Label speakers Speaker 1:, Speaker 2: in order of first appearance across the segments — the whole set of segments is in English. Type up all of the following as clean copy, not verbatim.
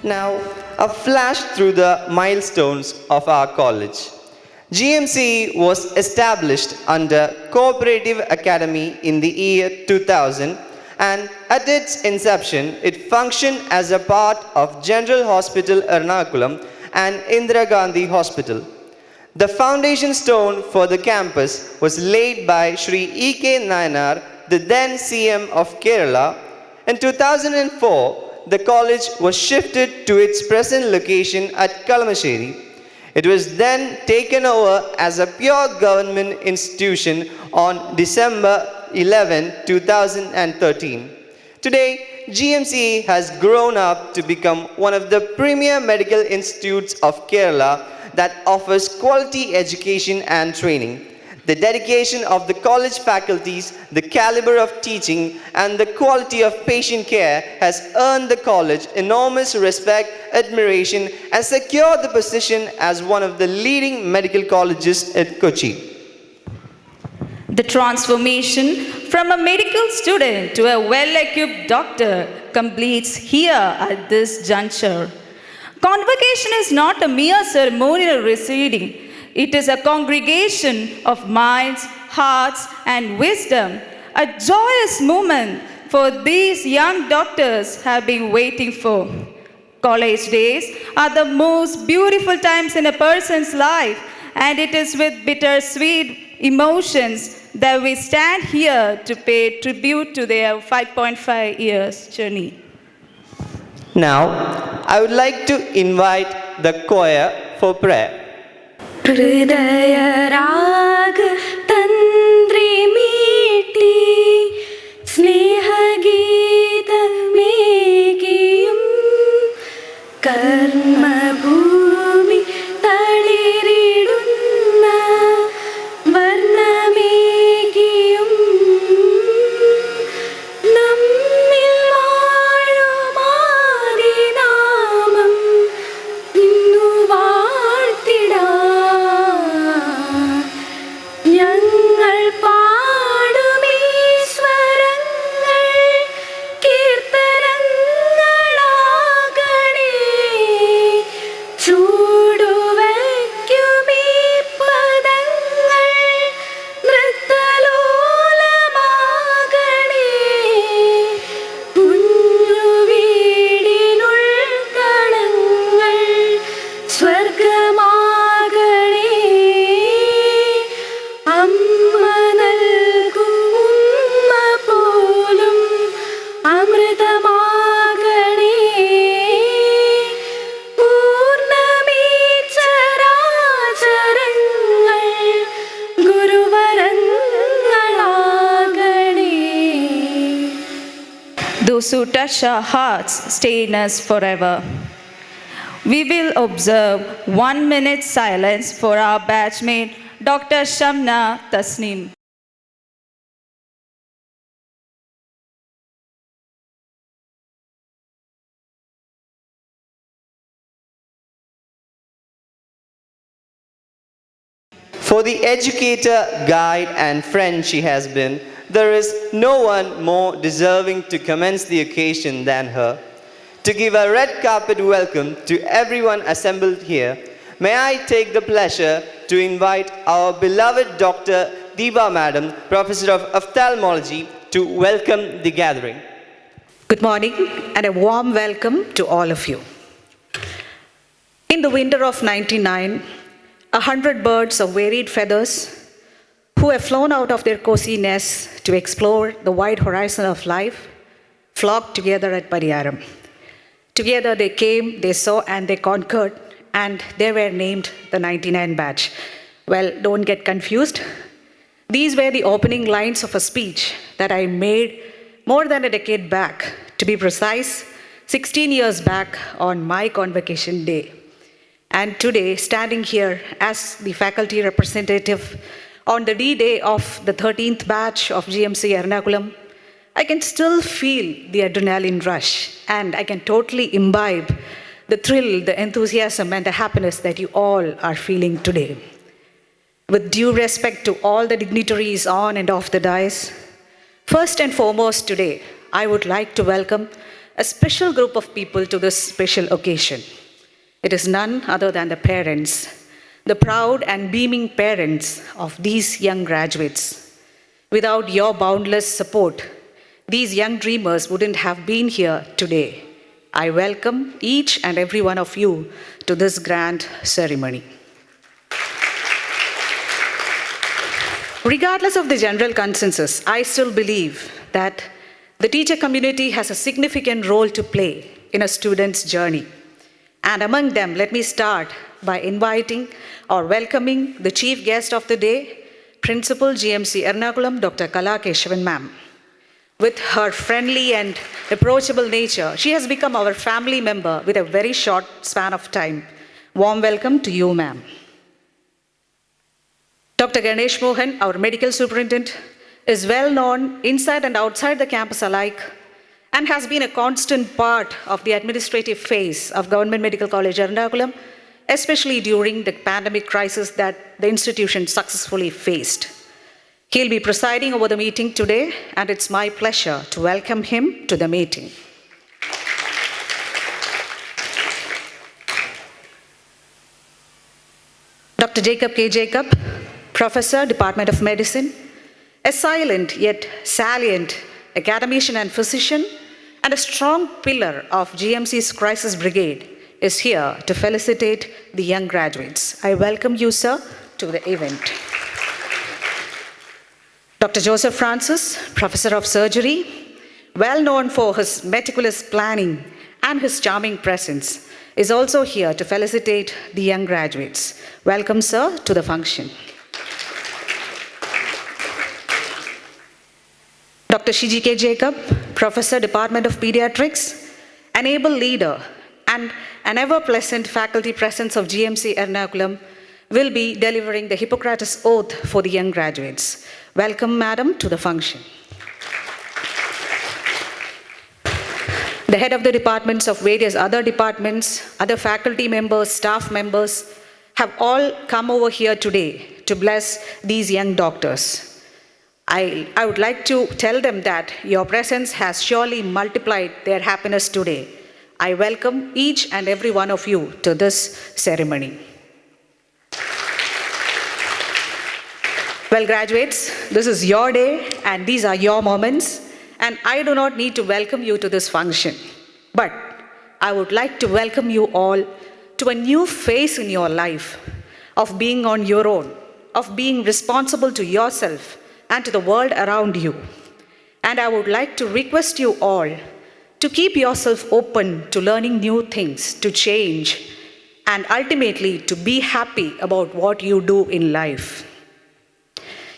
Speaker 1: Now, a flash through the milestones of our college. GMC was established under Cooperative Academy in the year 2000, and at its inception, it functioned as a part of General Hospital Ernakulam and Indira Gandhi Hospital. The foundation stone for the campus was laid by Shri E.K. Nayanar, the then CM of Kerala. In 2004, the college was shifted to its present location at Kalamassery. It was then taken over as a pure government institution on December 11, 2013. Today, GMC has grown up to become one of the premier medical institutes of Kerala that offers quality education and training. The dedication of the college faculties, the caliber of teaching, and the quality of patient care has earned the college enormous respect, admiration, and secured the position as one of the leading medical colleges at Kochi.
Speaker 2: The transformation from a medical student to a well-equipped doctor completes here at this juncture. Convocation is not a mere ceremonial proceeding. It is a congregation of minds, hearts, and wisdom, a joyous moment for these young doctors have been waiting for. College days are the most beautiful times in a person's life, and it is with bittersweet emotions that we stand here to pay tribute to their 5.5 years journey.
Speaker 1: Now, I would like to invite the choir for prayer.
Speaker 3: हृदय राग तंद्री मीटी स्नेह गीत मेगियुम कर्म भूमि तളിരിടുന്ന വർണ്ണമേകിയും നമ്മിൽ വാഴുമാദിനാമം ഇന്നു വാഴ്ത്തിടാം ഞങ്ങൾ പാടുമീശ്വരങ്ങൾ കീർത്തനങ്ങളാകണേ ചൂടുവയ്ക്കുമീ പദങ്ങൾ നൃത്തലോലമാകണേ കുഞ്ഞുവീടിനുൾക്കണങ്ങൾ സ്വർഗമാകണേ അമ്മ നൽകും ഉമ്മ പോലും അമൃതമാകണേ പൂർണ്ണമീ ചരാചരങ്ങൾ ഗുരുവരങ്ങളാകണേ.
Speaker 2: Those who touch our hearts stay in us forever. We will observe 1 minute silence for our batchmate, Dr. Shamna Tasneem.
Speaker 1: For the educator, guide, and friend she has been, there is no one more deserving to commence the occasion than her. To give a red carpet welcome to everyone assembled here, may I take the pleasure to invite our beloved Dr. Deepa Madam, Professor of Ophthalmology, to welcome the gathering.
Speaker 4: Good morning and a warm welcome to all of you. In the winter of 99, 100 birds of varied feathers who have flown out of their cozy nests to explore the wide horizon of life flocked together at Pariyaram. Together they came, they saw, and they conquered, and they were named the 99 batch. Well, don't get confused. These were the opening lines of a speech that I made more than a decade back, to be precise, 16 years back on my convocation day. And today, standing here as the faculty representative on the D-Day of the 13th batch of GMC Ernakulam, I can still feel the adrenaline rush, and I can totally imbibe the thrill, the enthusiasm, and the happiness that you all are feeling today. With due respect to all the dignitaries on and off the dais, first and foremost today, I would like to welcome a special group of people to this special occasion. It is none other than the parents, the proud and beaming parents of these young graduates. Without your boundless support, these young dreamers wouldn't have been here today. I welcome each and every one of you to this grand ceremony. Regardless of the general consensus, I still believe that the teacher community has a significant role to play in a student's journey. And among them, let me start by inviting or welcoming the chief guest of the day, Principal GMC Ernakulam, Dr. Kala Keshavan ma'am. With her friendly and approachable nature, she has become our family member with a very short span of time. Warm welcome to you, ma'am. Dr. Ganesh Mohan, our medical superintendent, is well known inside and outside the campus alike and has been a constant part of the administrative phase of Government Medical College Ernakulam, especially during the pandemic crisis that the institution successfully faced. He'll be presiding over the meeting today, and it's my pleasure to welcome him to the meeting. Dr. Jacob K. Jacob, Professor, Department of Medicine, a silent yet salient academician and physician, and a strong pillar of GMC's Crisis Brigade, is here to felicitate the young graduates. I welcome you, sir, to the event. Dr. Joseph Francis, Professor of Surgery, well known for his meticulous planning and his charming presence, is also here to felicitate the young graduates. Welcome, sir, to the function. Dr. Shiji K. Jacob, Professor, Department of Pediatrics, an able leader and an ever-pleasant faculty presence of GMC Ernakulam, will be delivering the Hippocrates Oath for the young graduates. Welcome, madam, to the function. The head of the departments of various other departments, other faculty members, staff members, have all come over here today to bless these young doctors. I would like to tell them that your presence has surely multiplied their happiness today. I welcome each and every one of you to this ceremony. Well, graduates, this is your day and these are your moments, and I do not need to welcome you to this function. But I would like to welcome you all to a new phase in your life of being on your own, of being responsible to yourself and to the world around you. And I would like to request you all to keep yourself open to learning new things, to change, and ultimately to be happy about what you do in life.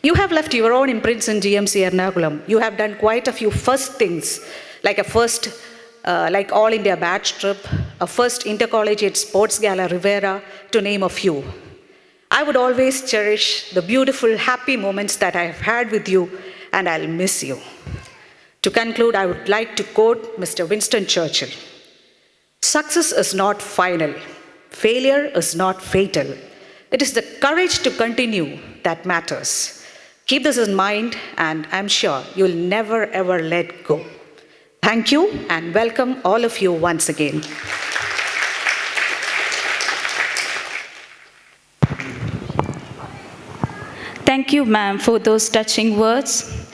Speaker 4: You have left your own imprints in GMC Ernakulam. You have done quite a few first things, like a first like All India batch trip, a first intercollegiate sports gala Rivera, to name a few. I would always cherish the beautiful, happy moments that I have had with you, and I'll miss you. To conclude, I would like to quote Mr. Winston Churchill. Success is not final. Failure is not fatal. It is the courage to continue that matters. Keep this in mind, and I'm sure you'll never ever let go. Thank you, and welcome all of you once again.
Speaker 2: Thank you, ma'am, for those touching words.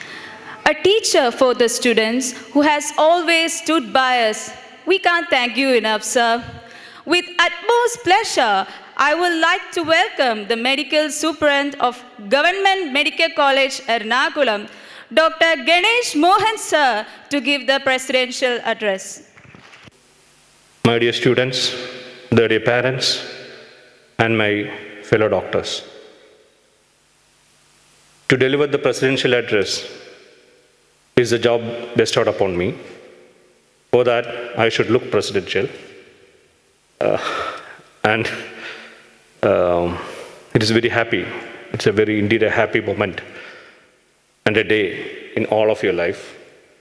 Speaker 2: A teacher for the students who has always stood by us. We can't thank you enough, sir. With utmost pleasure, I would like to welcome the medical superintendent of Government Medical College Ernakulam, Dr. Ganesh Mohan, sir, to give the presidential address.
Speaker 5: My dear students, dear parents, and my fellow doctors. To deliver the presidential address is a job bestowed upon me. For that, I should look presidential. And it is very happy. It's a very, indeed, a happy moment and a day in all of your life.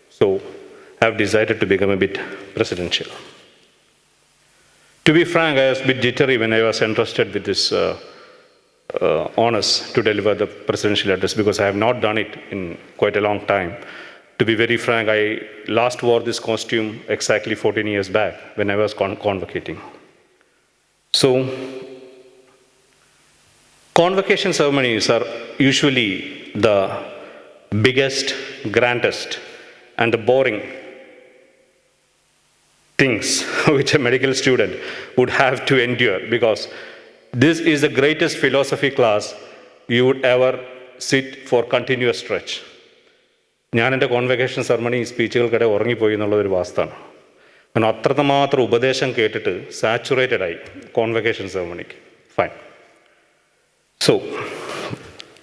Speaker 5: So I have decided to become a bit presidential. To be frank, I was a bit jittery when I was entrusted with this honors to deliver the presidential address, because I have not done it in quite a long time. to be very frank, I last wore this costume exactly 14 years back when I was convocating. So, convocation ceremonies are usually the biggest, grandest, and the boring things which a medical student would have to endure, because this is the greatest philosophy class you would ever sit for continuous stretch. ഞാൻ എൻ്റെ convocation ceremony സ്പീച്ചുകൾക്കിടെ ഉറങ്ങിപ്പോയി എന്നുള്ളതൊരു വാസ്തവമാണ്. കാരണം അത്രമാത്രം ഉപദേശം കേട്ടിട്ട് saturated ആയി കോൺവെക്കേഷൻ സെറമണിക്ക്. Fine. So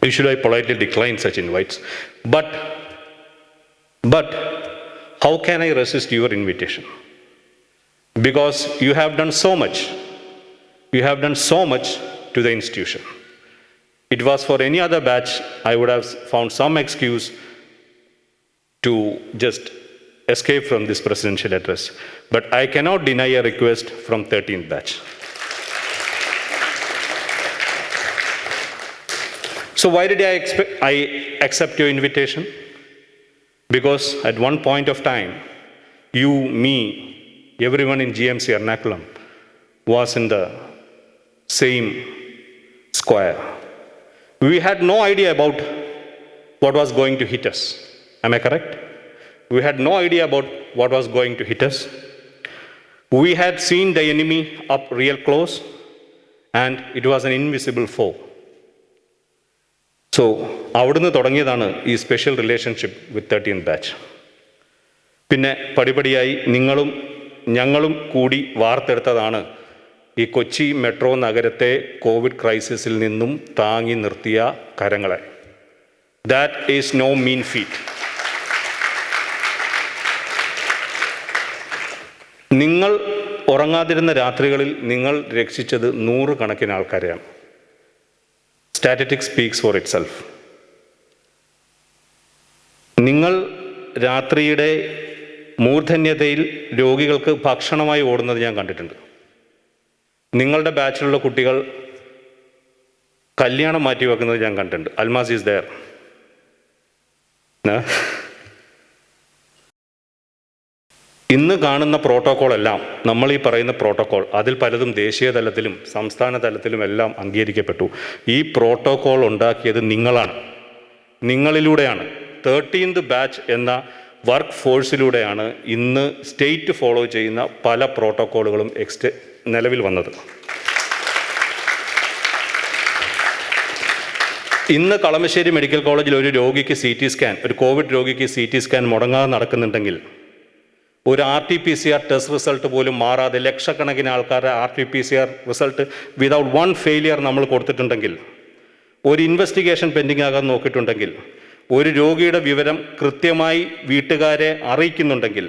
Speaker 5: usually I politely decline such invites. But how can I resist your invitation? Because you have done so much. You have done so much to the institution. It was for any other batch, I would have found some excuse to just escape from this presidential address. But I cannot deny a request from 13th batch. So why did I accept your invitation? Because at one point of time, you, me, everyone in GMC Ernakulam was in the same square. We had no idea about what was going to hit us. Am I correct? We had no idea about what was going to hit us. We had seen the enemy up real close, and it was an invisible foe. So, അവിടുന്ന് തുടങ്ങിയതാണ് ഈ special relationship with 13th batch. പിന്നെ പടിപടിയായി നിങ്ങളും ഞങ്ങളും കൂടി വാർത്തെടുത്തതാണ് ഈ Kochi metro നഗരത്തെ കോവിഡ് ക്രൈസിസിൽ നിന്നും താങ്ങി നിർത്തിയ കരങ്ങളെ. That is no mean feat. നിങ്ങൾ ഉറങ്ങാതിരുന്ന രാത്രികളിൽ നിങ്ങൾ രക്ഷിച്ചത് 100 കണക്കിന് ആൾക്കാരെയാണ്. Statistics speaks for itself. നിങ്ങൾ രാത്രിയുടെ മൂർധന്യതയിൽ രോഗികൾക്ക് ഭക്ഷണമായി ഓടുന്നത് ഞാൻ കണ്ടിട്ടുണ്ട്. നിങ്ങളുടെ ബാച്ചിലുള്ള കുട്ടികൾ കല്യാണം മാറ്റിവെക്കുന്നത് ഞാൻ കണ്ടിട്ടുണ്ട്. Almas is there. ഇന്ന് കാണുന്ന പ്രോട്ടോക്കോൾ എല്ലാം, നമ്മൾ ഈ പറയുന്ന പ്രോട്ടോക്കോൾ, അതിൽ പലതും ദേശീയ തലത്തിലും സംസ്ഥാന തലത്തിലും എല്ലാം അംഗീകരിക്കപ്പെട്ടു. ഈ പ്രോട്ടോക്കോൾ ഉണ്ടാക്കിയത് നിങ്ങളാണ്, നിങ്ങളിലൂടെയാണ്. 13th ബാച്ച് എന്ന വർക്ക് ഫോഴ്സിലൂടെയാണ് ഇന്ന് സ്റ്റേറ്റ് ഫോളോ ചെയ്യുന്ന പല പ്രോട്ടോക്കോളുകളും നിലവിൽ വന്നത്. ഇന്ന് കളമശ്ശേരി മെഡിക്കൽ കോളേജിൽ ഒരു രോഗിക്ക് CT സ്കാൻ, ഒരു കോവിഡ് രോഗിക്ക് CT സ്കാൻ മുടങ്ങാതെ നടക്കുന്നുണ്ടെങ്കിൽ, ഒരു RT-PCR ടെസ്റ്റ് റിസൾട്ട് പോലും മാറാതെ ലക്ഷക്കണക്കിന് ആൾക്കാരുടെ RT-PCR result without one failure നമ്മൾ കൊടുത്തിട്ടുണ്ടെങ്കിൽ, ഒരു ഇൻവെസ്റ്റിഗേഷൻ പെൻഡിങ് ആകാൻ നോക്കിയിട്ടുണ്ടെങ്കിൽ, ഒരു രോഗിയുടെ വിവരം കൃത്യമായി വീട്ടുകാരെ അറിയിക്കുന്നുണ്ടെങ്കിൽ,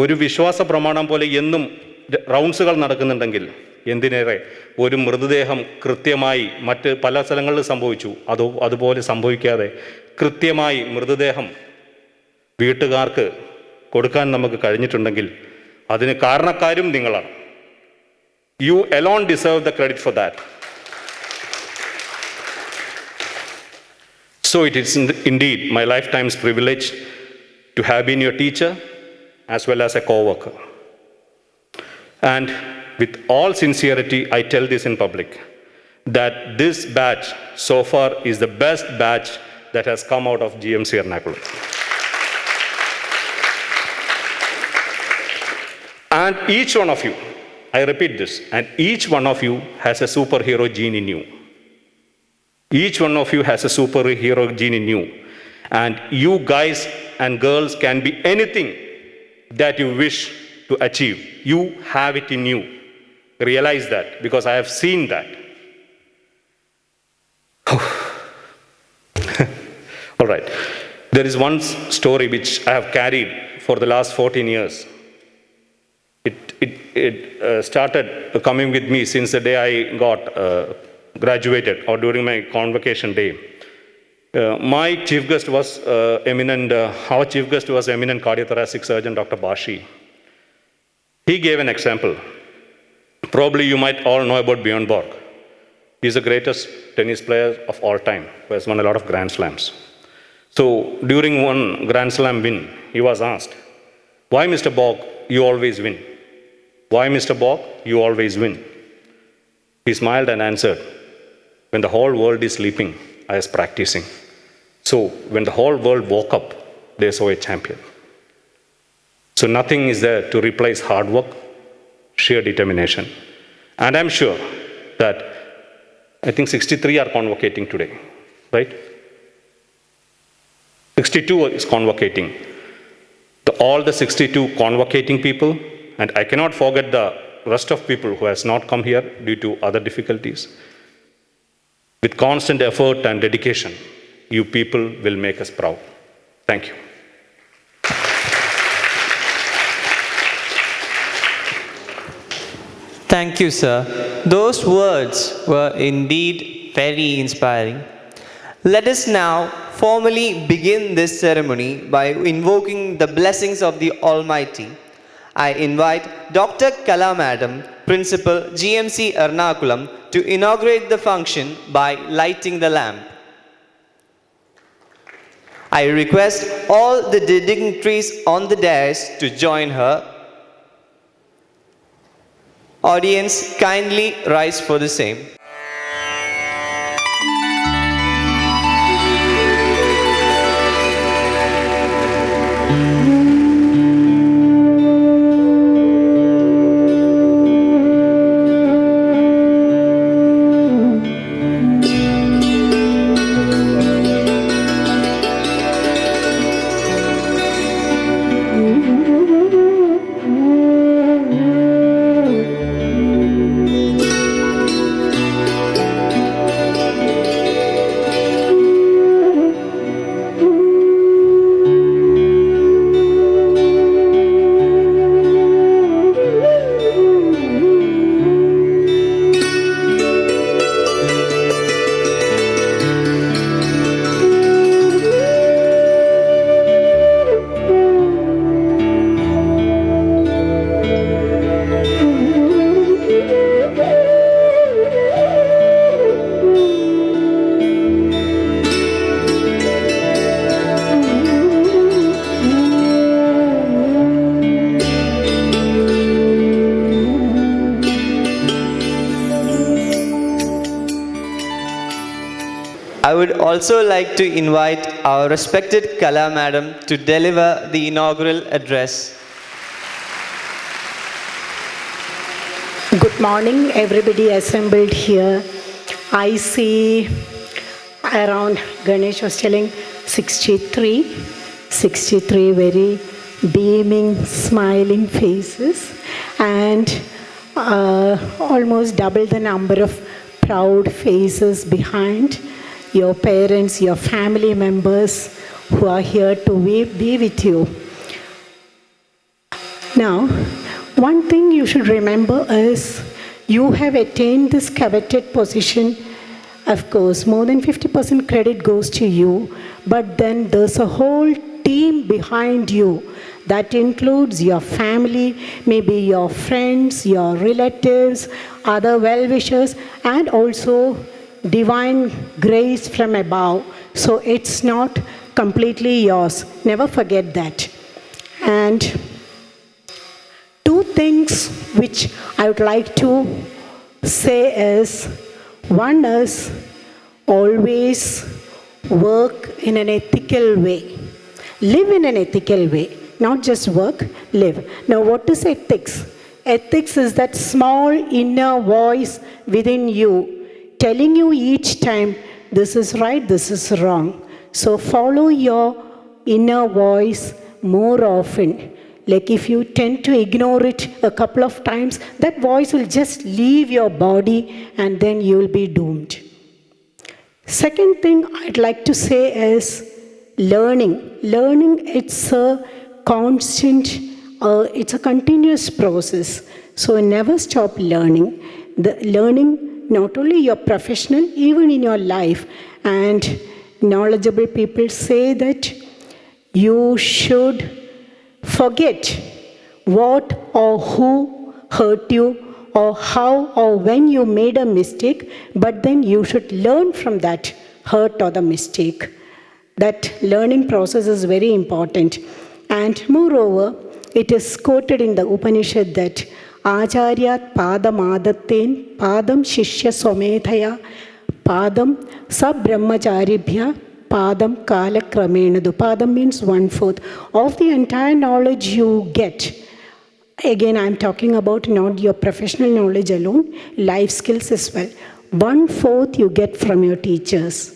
Speaker 5: ഒരു വിശ്വാസ പ്രമാണം പോലെ എന്നും റൗണ്ട്സുകൾ നടക്കുന്നുണ്ടെങ്കിൽ, എന്തിനേറെ ഒരു മൃതദേഹം കൃത്യമായി മറ്റ് പല സ്ഥലങ്ങളിൽ സംഭവിച്ചു, അതുപോലെ സംഭവിക്കാതെ കൃത്യമായി മൃതദേഹം വീട്ടുകാർക്ക് കൊടുക്കാൻ നമുക്ക് കഴിഞ്ഞിട്ടുണ്ടെങ്കിൽ അതിന് കാരണക്കാരും നിങ്ങളാണ്. U alone deserve the credit for that. So it is indeed my lifetime's privilege to have been your teacher as well as a co-worker. And with all sincerity, I tell this in public, that this batch so far is the best batch that has come out of GMC Ernakulam. And each one of you, I repeat this, and each one of you has a superhero gene in you. Each one of you has a superhero gene in you. And you guys and girls can be anything that you wish to achieve. You have it in you. Realize that, because I have seen that. All right. There is one story which I have carried for the last 14 years. It started coming with me since the day I got graduated, or during my convocation day. My chief guest was our chief guest was eminent cardiothoracic surgeon Dr. Bashi. He gave an example. Probably you might all know about Bjorn Borg. He's the greatest tennis player of all time, who has won a lot of Grand Slams. So during one Grand Slam win, he was asked, "Why, Mr. Bog, you always win? Why, Mr. Bog, you always win?" He smiled and answered, "When the whole world is sleeping, I was practicing. So when the whole world woke up, they saw a champion." So nothing is there to replace hard work, sheer determination. And I'm sure that I think 63 are convocating today, right? 62 is convocating. All the 62 convocating people, and I cannot forget the rest of people who has not come here due to other difficulties. With constant effort and dedication, you people will make us proud. Thank you.
Speaker 1: Thank you, sir. Those words were indeed very inspiring. Let us now formally begin this ceremony by invoking the blessings of the Almighty. I invite Dr. Kala Madam, Principal, GMC Ernakulam, to inaugurate the function by lighting the lamp. I request all the dignitaries on the dais to join her. Audience, kindly rise for the same. I would also like to invite our respected Kala Madam to deliver the inaugural address.
Speaker 6: Good morning, everybody assembled here. I see around, Ganesh was telling, 63 very beaming, smiling faces, and almost double the number of proud faces behind. Your parents, your family members who are here to be with you. Now, one thing you should remember is you have attained this coveted position. Of course, more than 50% credit goes to you, but then there's a whole team behind you. That includes your family, maybe your friends, your relatives, other well-wishers, and also divine grace from above. So it's not completely yours. Never forget that. And two things which I would like to say is, one is always work in an ethical way. Live in an ethical way. Not just work, live. Now what is ethics? Ethics is that small inner voice within you telling you each time, this is right, this is wrong. So follow your inner voice more often. Like if you tend to ignore it a couple of times, that voice will just leave your body and then you will be doomed. Second thing I'd like to say is learning. Learning, it's a constant, it's a continuous process. So never stop learning. The learning, not only your professional, even in your life. And knowledgeable people say that you should forget what or who hurt you or how or when you made a mistake, but then you should learn from that hurt or the mistake. That learning process is very important. And moreover, it is quoted in the Upanishad that Acharyat padam adatten padam shishya somethaya padam sabrahmacharibhya padam kala kramena. Padam means 1/4 of the entire knowledge you get. Again, I'm talking about not your professional knowledge alone, life skills as well. 1/4 you get from your teachers.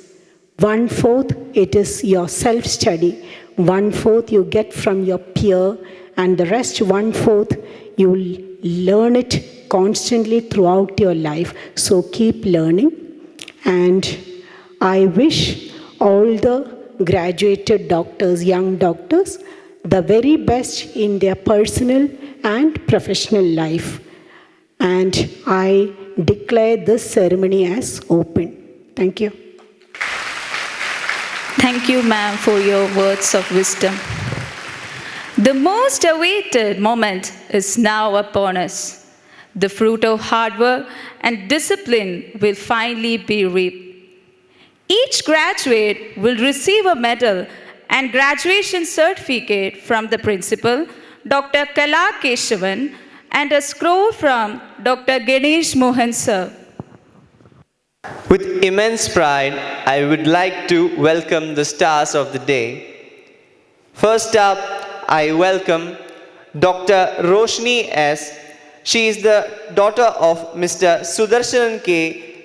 Speaker 6: 1/4 it is your self-study. 1/4 you get from your peer, and the rest 1/4 you learn it constantly throughout your life. So keep learning. And I wish all the graduated doctors, young doctors, the very best in their personal and professional life. And I declare this ceremony as open. Thank you.
Speaker 2: Thank you, ma'am, for your words of wisdom. The most awaited moment is now upon us. The fruit of hard work and discipline will finally be reaped. Each graduate will receive a medal and graduation certificate from the principal, Dr. Kala Keshavan, and a scroll from Dr. Ganesh Mohan sir.
Speaker 1: With immense pride, I would like to welcome the stars of the day. First up, I welcome Dr. Roshni S. She is the daughter of Mr. Sudarshanan K.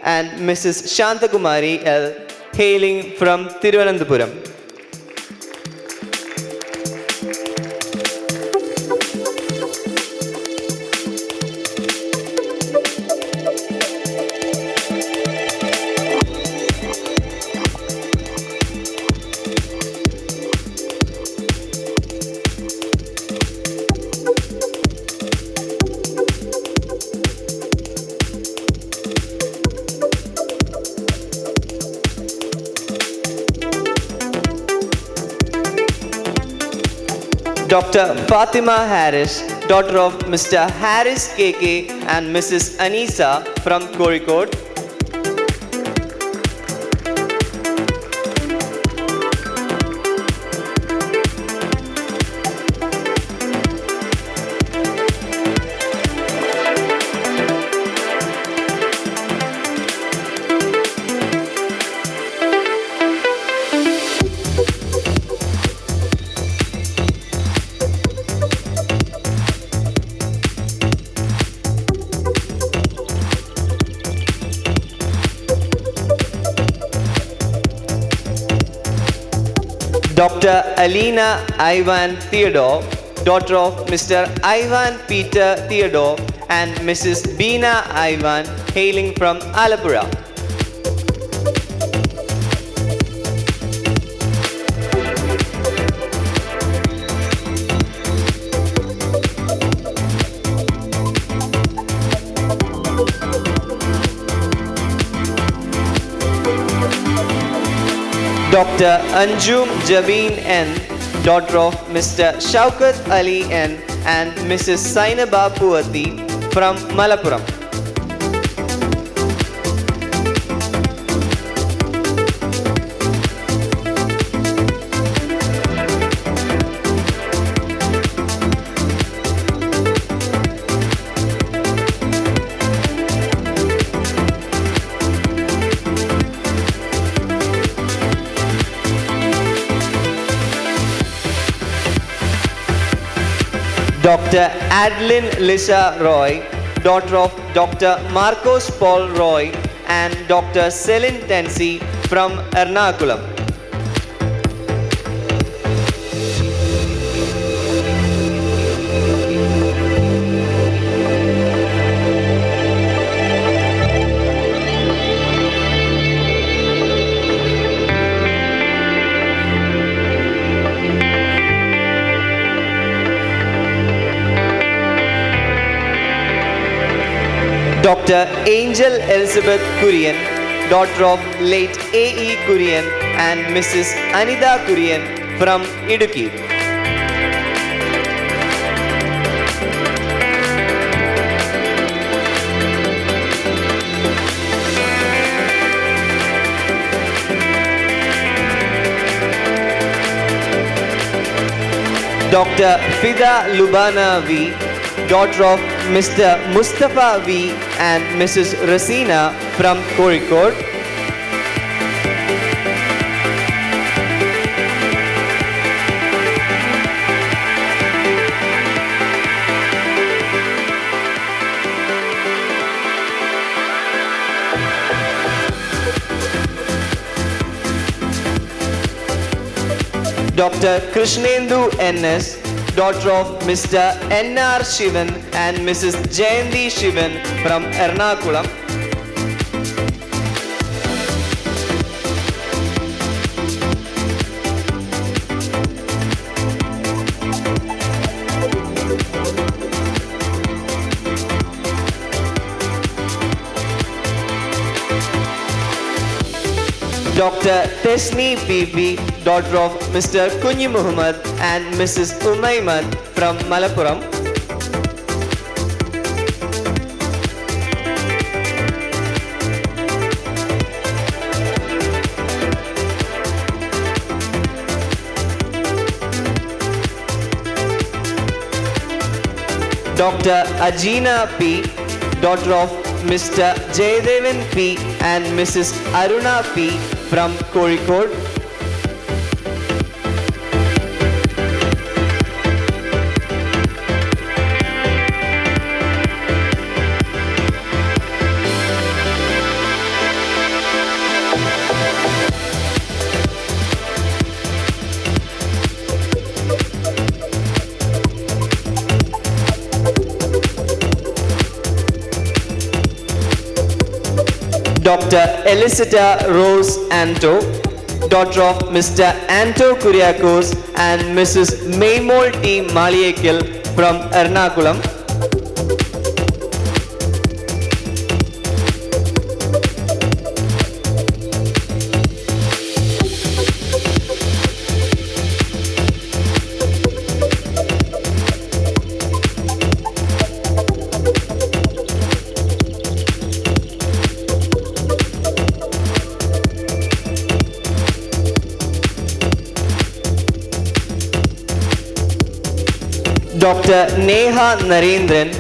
Speaker 1: and Mrs. Shantakumari L. hailing from Thiruvananthapuram. Dr. Fatima Harris, daughter of Mr. Harris KK and Mrs. Anisa from Kozhikode. Dr. Alina Ivan Theodore, daughter of Mr. Ivan Peter Theodore and Mrs. Beena Ivan, hailing from Alapura. Dr. Anjum Jabeen N, daughter of Mr. Shaukat Ali N and Mrs. Sainaba Puati from Malappuram. Dr. Adeline Lisa Roy, daughter of Dr. Marcos Paul Roy and Dr. Celine Tensi from Ernakulam. Dr. Angel Elizabeth Kurian, daughter of late A.E. Kurian and Mrs. Anida Kurian from Idukki. Dr. Fida Lubana V, daughter of Mr. Mustafa V and Mrs. Rasina from Kozhikode. Dr. Krishnendu N.S., daughter of Mr. N.R. Shivan and Mrs. Jayanti Shivan from Ernakulam. Dr. Tesni P.B., daughter of Mr. Kunyi Muhammad and Mrs. Umayman from Malappuram. Dr. Ajina P., daughter of Mr. Jayadevan P. and Mrs. Aruna P. from Kozhikode. Dr. Elisita Rose Anto, daughter of Mr. Anto Kuriakos and Mrs. Maymol T. Maliekil from Ernakulam. Dr. Neha Narendran,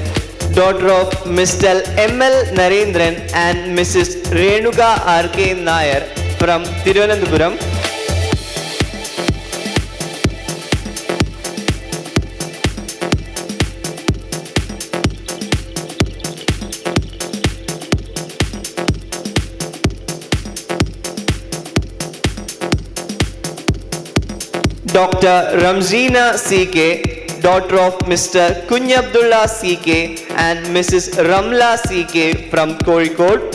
Speaker 1: daughter of Mr. M.L. Narendran and Mrs. Renuka R.K. Nair from Thiruvananthapuram. Dr. Ramzina C.K., daughter of Mr. Kunyabdullah C.K. and Mrs. Ramla C.K. from Kozhikode.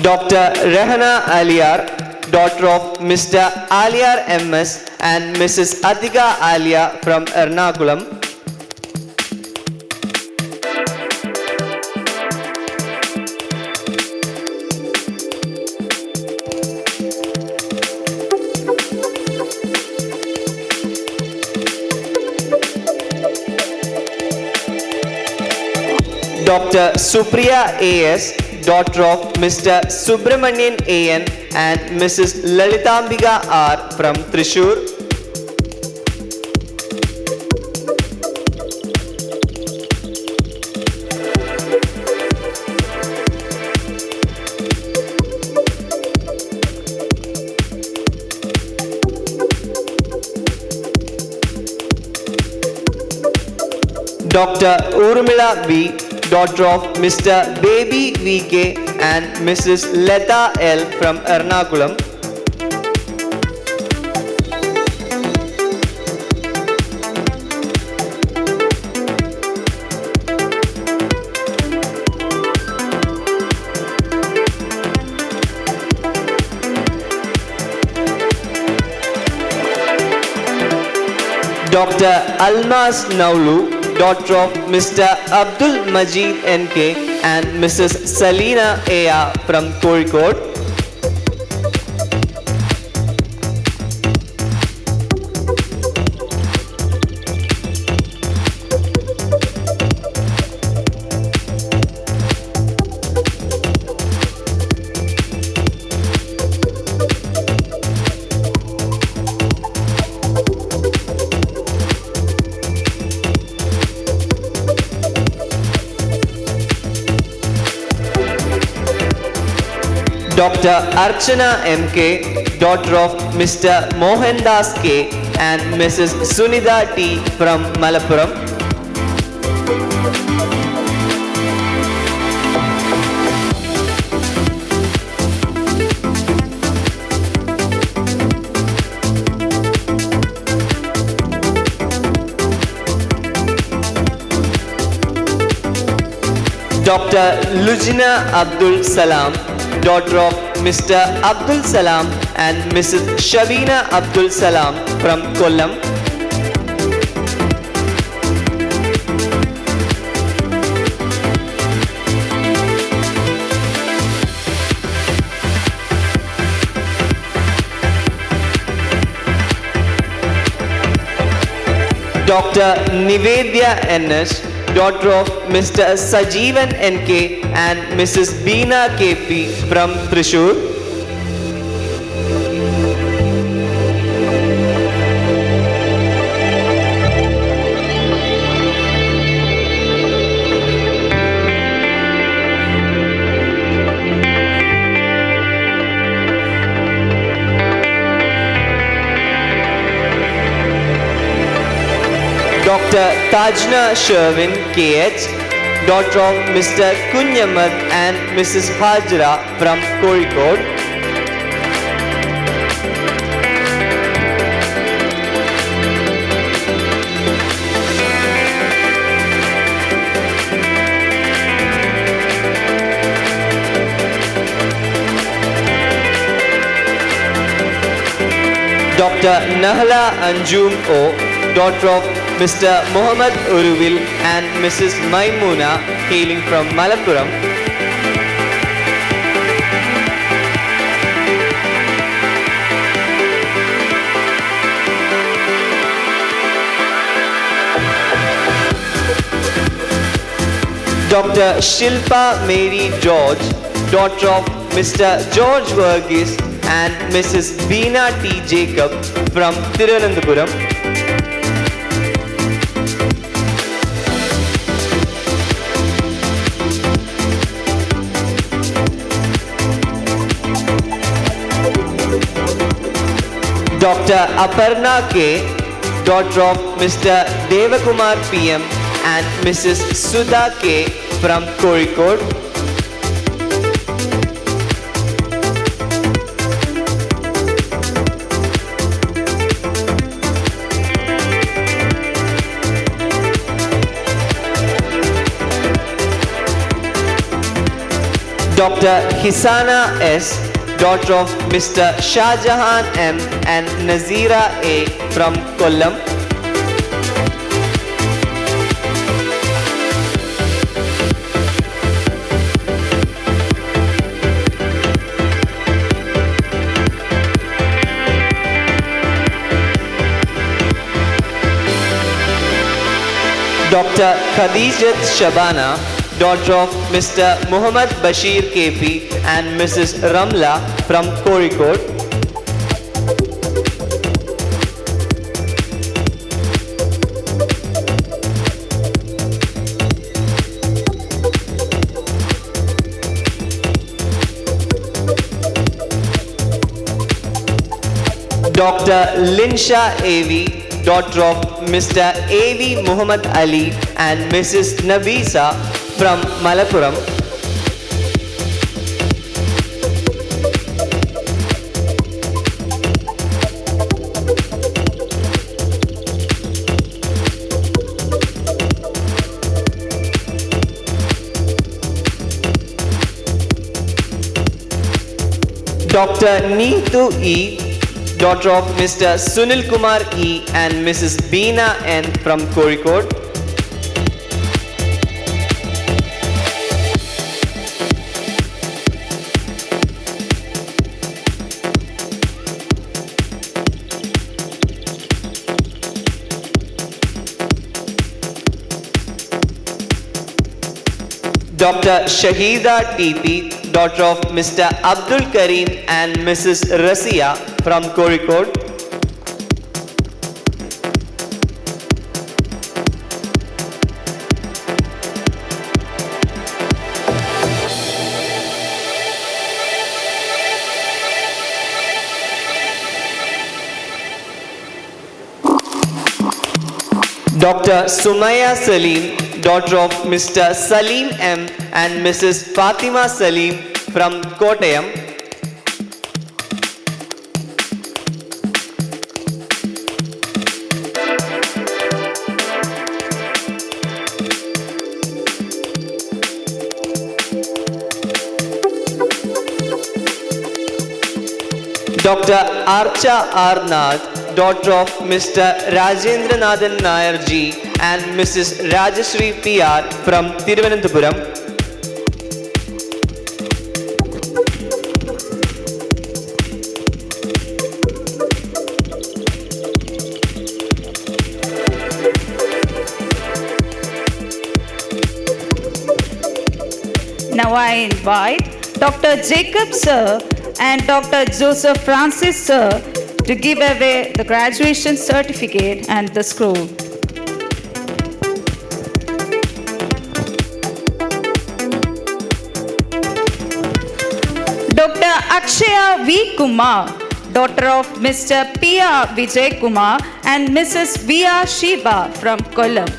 Speaker 1: Dr. Rehana Aliar, daughter of Mr. Aliar M.S. and Mrs. Atika Alia from Ernakulam. Dr. Supriya A.S., daughter of Mr. Subramanian A.N. and Mrs. Lalitambika R. from Thrissur. Dr. Urmila B., daughter of Mr. Baby V.K. and Mrs. Leta L. from Ernakulam. Dr. Almas Naulu, daughter of Mr. Abdul Majid N.K. and Mrs. Salina A.A. from Kozhikode. Dr. Archana M.K., daughter of Mr. Mohandas K. and Mrs. Sunitha T. from Malappuram. Dr. Lujina Abdul Salam, daughter of Mr. Abdul Salam and Mrs. Shabina Abdul Salam from Kollam. Dr. Nivedya N.S., daughter of Mr. Sajeevan N.K. and Mrs. Beena K.P. from Thrissur. Dr. Tajna Sherwin K.H., daughter of Mr. Kunyamad and Mrs. Hajra from Kozhikode. Dr. Nahla Anjum O., daughter of Mr. Muhammad Uruvil and Mrs. Maimuna, hailing from Malappuram. Dr. Shilpa Mary George, daughter of Mr. George Verghese and Mrs. Beena T. Jacob from Thiruvananthapuram. Dr. Aparna K., daughter of Mr. Devakumar PM and Mrs. Sudha K. from Kozhikode. Dr. Hisana S., daughter of Mr. Shahjahan M. and Nazira A. from Kollam. Dr. Khadijat Shabana, daughter of Mr. Muhammad Bashir KP and Mrs. Ramla from Kozhikode. Dr. Linsha AV, daughter of Mr. A.V. Muhammad Ali and Mrs. Nabisa from Malappuram. Dr. Neetu E., daughter of Mr. Sunil Kumar E. and Mrs. Beena N. from Kozhikode. Dr. Shahida TP, daughter of Mr. Abdul Karim and Mrs. Rasia from Kozhikode. Dr. Sumaya Salim, daughter of Mr. Salim M. and Mrs. Fatima Salim from Kottayam. Dr. Archa Arnath, daughter of Mr. Rajendranathan Nair Ji and Mrs. Rajashri PR from Thiruvananthapuram.
Speaker 2: Now I invite Dr. Jacob Sir and Dr. Joseph Francis Sir to give away the graduation certificate and the scroll. Dr. Akshaya V. Kumar, daughter of Mr. P.R. Vijay Kumar and Mrs. V.R. Shiba from Kollam.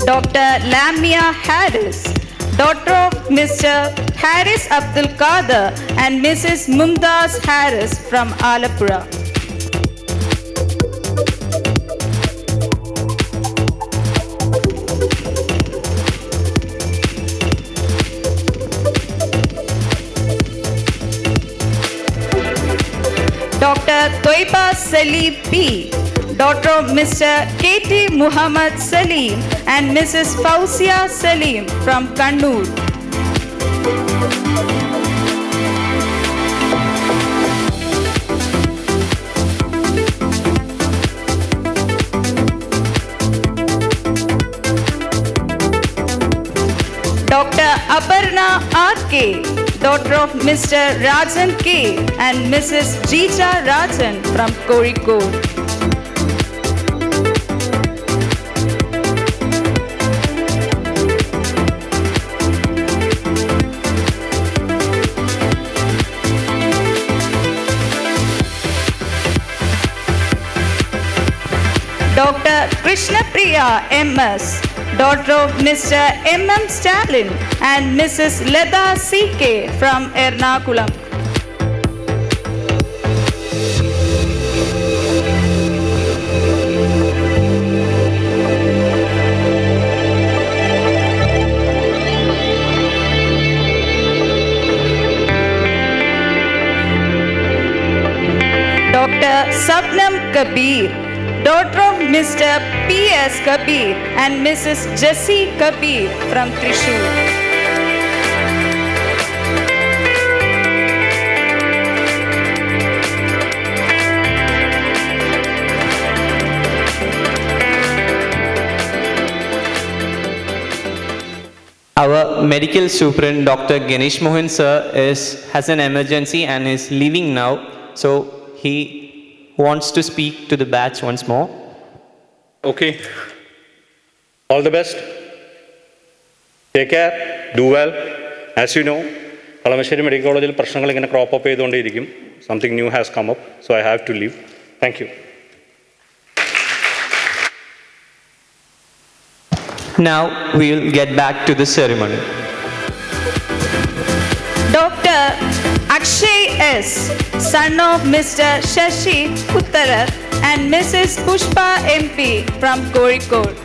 Speaker 2: Dr. Lamia Harris, daughter of Mr. Harris Abdul Qadir and Mrs. Mumtaz Harris from Alapura. Dr. Toiba Salim P., daughter of Mr. K.T. Muhammad Salim and Mrs. Fauzia Salim from Kannur. Dr. Aparna R.K., daughter of Mr. Rajan K. and Mrs. Jija Rajan from Kozhikode. Dr. Krishna Priya M.S., daughter of Mr. M.M. Stalin and Mrs. Leda C.K. from Ernakulam. Dr. Sabnam Kabir, daughter of Mr. P.S. Kabir and Mrs. Jessie Kabir from Thrissur.
Speaker 1: Our medical superintendent, Dr. Ganesh Mohan sir, has an emergency and is leaving now. So he wants to speak to the batch once more.
Speaker 5: Okay. All the best. Take care. Do well. As you know, Kalamasheri Medical College പ്രശ്നങ്ങൾ ഇങ്ങനെ crop up ചെയ്തുകൊണ്ടേയിരിക്കും. Something new has come up, so I have to leave. Thank you.
Speaker 1: Now we will get back to the ceremony.
Speaker 2: Dr. Akshay S., son of Mr. Shashi Uttara and Mrs. Pushpa MP from Kozhikode.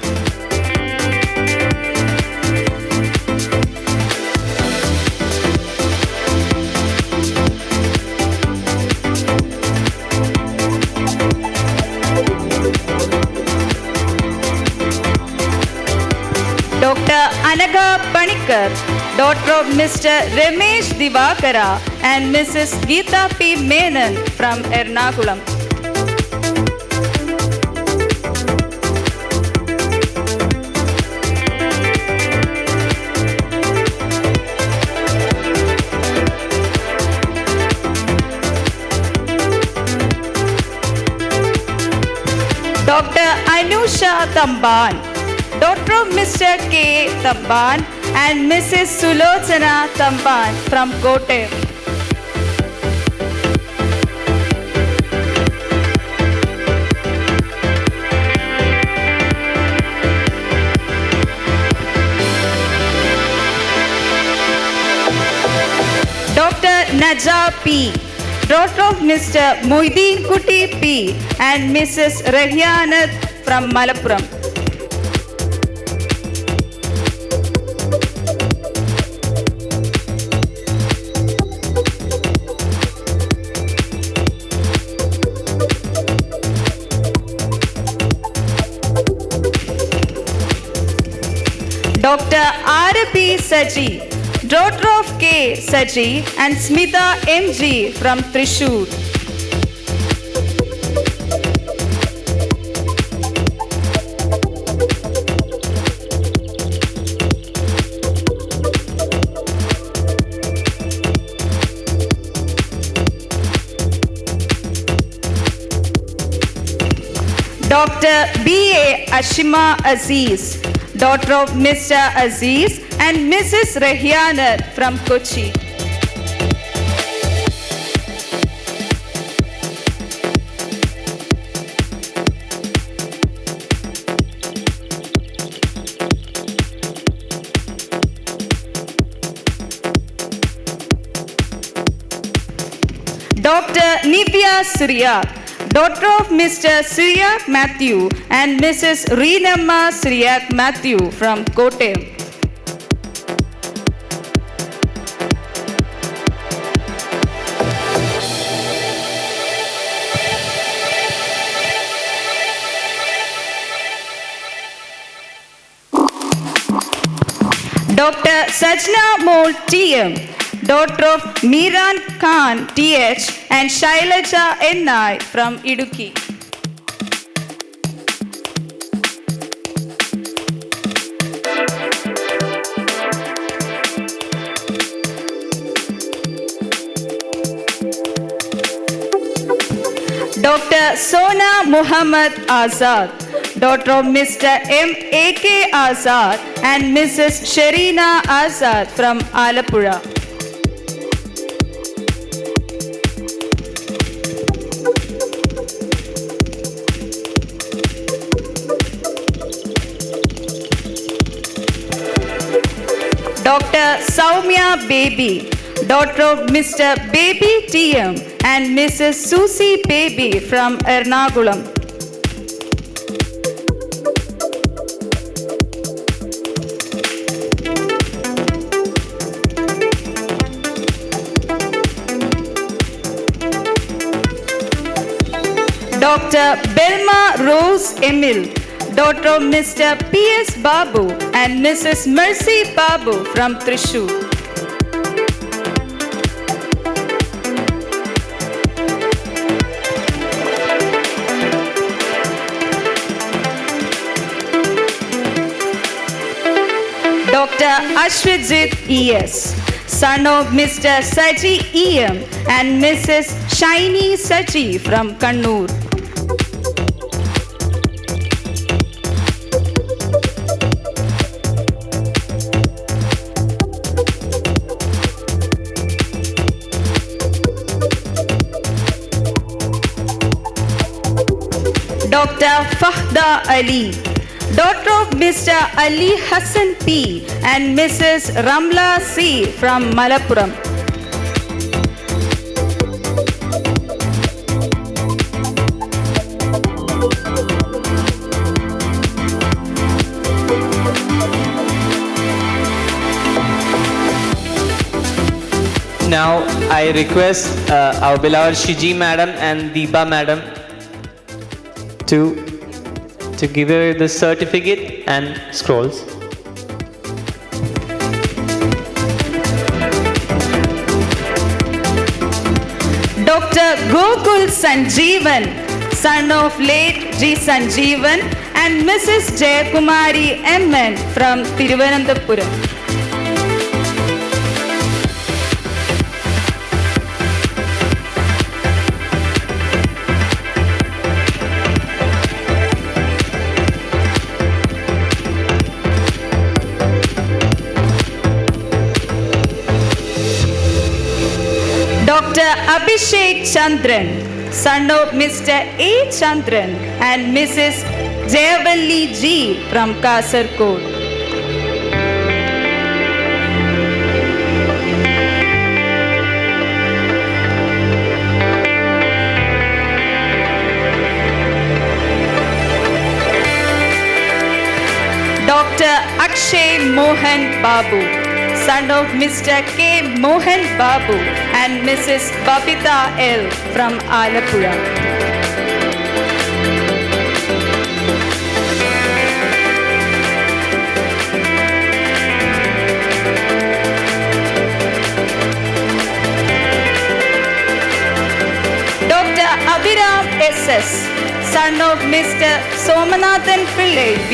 Speaker 2: Dr. Anaga Panikar, daughter of Mr. Ramesh Divakara and Mrs. Geeta P. Menon from Ernakulam. Tamban, daughter of Mr. K. Tamban and Mrs. Sulochana Tamban from Kochi. Dr. Naja P., daughter of Mr. Moideen Kuti P. and Mrs. Rahianat from Malappuram. Dr. R.P. Saji, daughter of K. Saji and Smita M.G. from Thrissur. Dr. B.A. Ashima Aziz, daughter of Mr. Aziz and Mrs. Rahianat from Kochi. Dr. Nivya Surya, daughter of Mr. Suryak Matthew and Mrs. Reenamma Suryak Matthew from Kottayam. Dr. Sajna Mol T.M., daughter of Miran Khan T.H. and Shailaja N.I. from Idukki. Dr. Sona Muhammad Azad, daughter of Mr. M.A.K. Azad and Mrs. Sherina Azad from Alappuzha. Dr. Soumya Baby, daughter of Mr. Baby T.M. and Mrs. Susie Baby from Ernakulam. Dr. Belma Rose Emil, daughter of Mr. P.S. Babu and Mrs. Mercy Babu from Thrissur. Dr. Ashwijit E.S., son of Mr. Saji E.M. and Mrs. Shiny Saji from Kannur. Dr. Fahda Ali, daughter of Mr. Ali Hassan P. and Mrs. Ramla C. from Malappuram.
Speaker 1: Now I request our beloved Shiji madam and Deepa madam to give her the certificate and scrolls.
Speaker 2: Dr. Gokul Sanjeevan, son of late G. Sanjeevan and Mrs. Jayakumari M.N. from Thiruvananthapuram. Abhishek Chandran, son of Mr. A. Chandran and Mrs. Jayavalli G. from Kasarkod. Dr. Akshay Mohan Babu, son of Mr. K. Mohan Babu and Mrs. Babita L. from Alapura. Dr. Abhiram S.S., son of Mr. Somanathan Pillai B.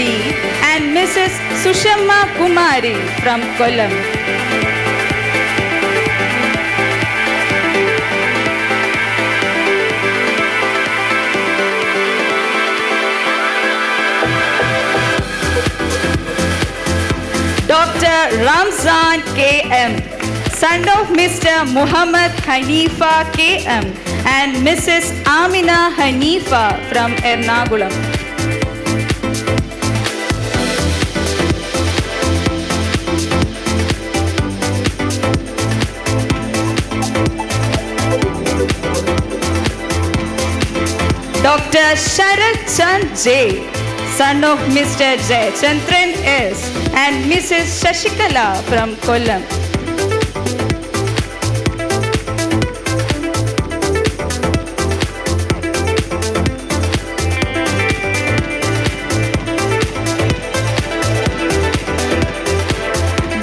Speaker 2: and Mrs. Sushama Kumari from Kollam. Dr. Ramzan K.M., son of Mr. Muhammad Hanifa K.M. and Mrs. Amina Hanifa from Ernakulam. Dr. Sharat Chand J., son of Mr. Jayachandran S. and Mrs. Shashikala from Kollam.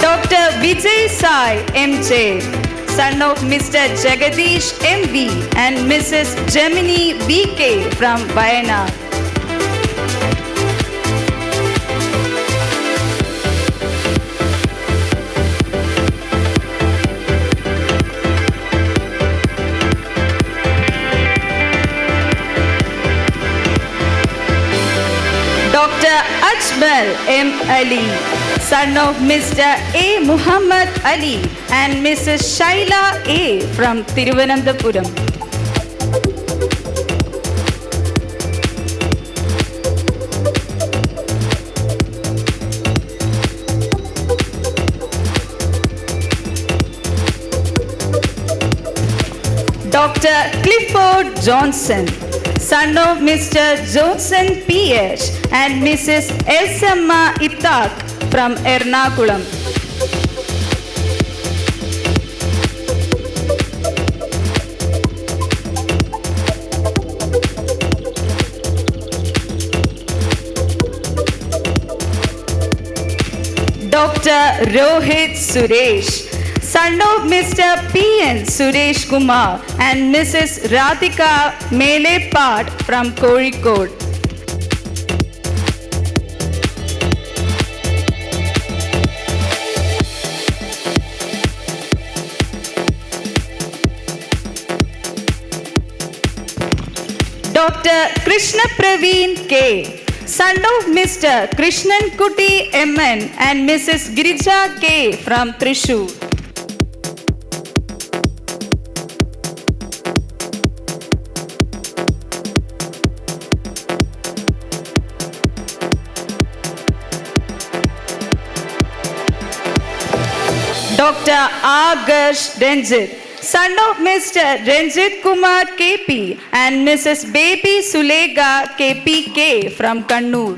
Speaker 2: Dr. Vijay Sai M.J., son of Mr. Jagadish M.B. and Mrs. Gemini B.K. from Wayanad. Dr. Ajmal M. Ali, son of Mr. A. Muhammad Ali and Mrs. Shaila A. from Thiruvananthapuram. Dr. Clifford Johnson, son of Mr. Johnson P.H. and Mrs. Elsamma Itak from Ernakulam. Dr. Rohit Suresh, son of Mr. P.N. Suresh Kumar and Mrs. Radhika Melepat from Kozhikode. Dr. Krishna Praveen K., son of Mr. Krishnan Kuti M.N. and Mrs. Girija K. from Thrissur. Dr. Agarsh Ranjit, son of Mr. Ranjit Kumar KP and Mrs. Baby Sulega KPK from Kannur.